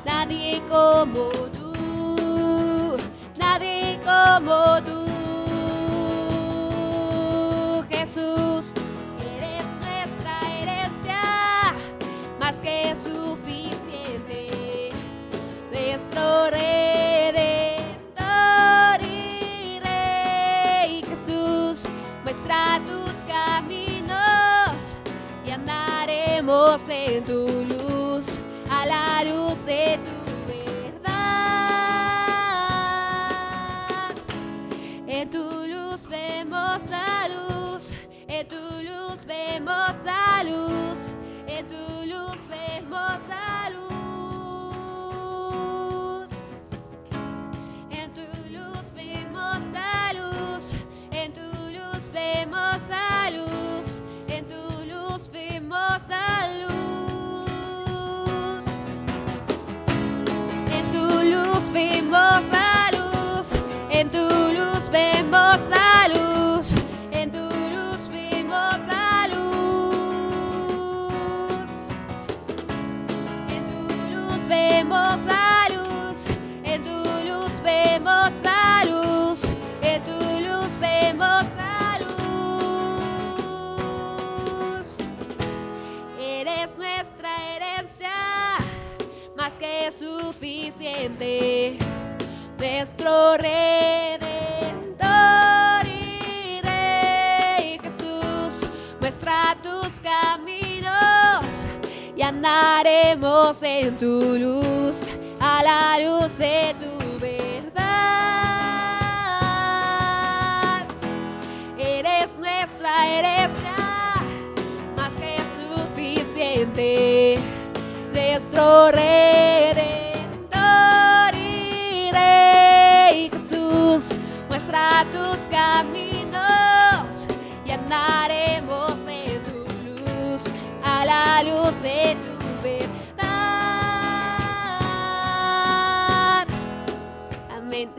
A: nadie como tú, nadie como tú, Jesús. Más que suficiente, nuestro Redentor y Rey. Jesús, muestra tus caminos y andaremos en tu luz, a la luz de tu verdad. En tu luz vemos la luz, en tu luz vemos la luz. En tu luz vemos la luz. En tu luz vemos la luz. En tu luz vemos la luz. En tu luz vemos la luz. En tu luz vemos la luz. En tu luz vemos la luz. En tu luz vemos la luz. Vemos la luz, en tu luz vemos la luz, en tu luz vemos la luz. Eres nuestra herencia, más que suficiente, nuestro Redentor y Rey. Jesús, muestra tus caminos y andaremos en tu luz, a la luz de tu verdad. Eres nuestra herencia, más que suficiente, nuestro Redentor y Rey. Jesús, muestra tus caminos y andaremos en tu luz, a la luz de tu verdad. Amén.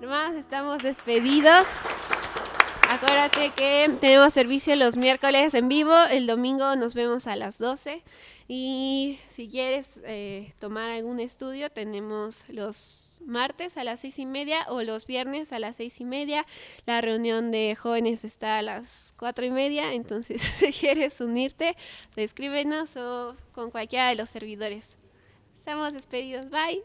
A: Hermanos, estamos despedidos. Acuérdate que tenemos servicio los miércoles en vivo, el domingo nos vemos a las 12. Y si quieres tomar algún estudio, tenemos los martes a las 6:30 o los viernes a las 6:30. La reunión de jóvenes está a las 4:30, entonces si quieres unirte, escríbenos o con cualquiera de los servidores. Estamos despedidos, bye.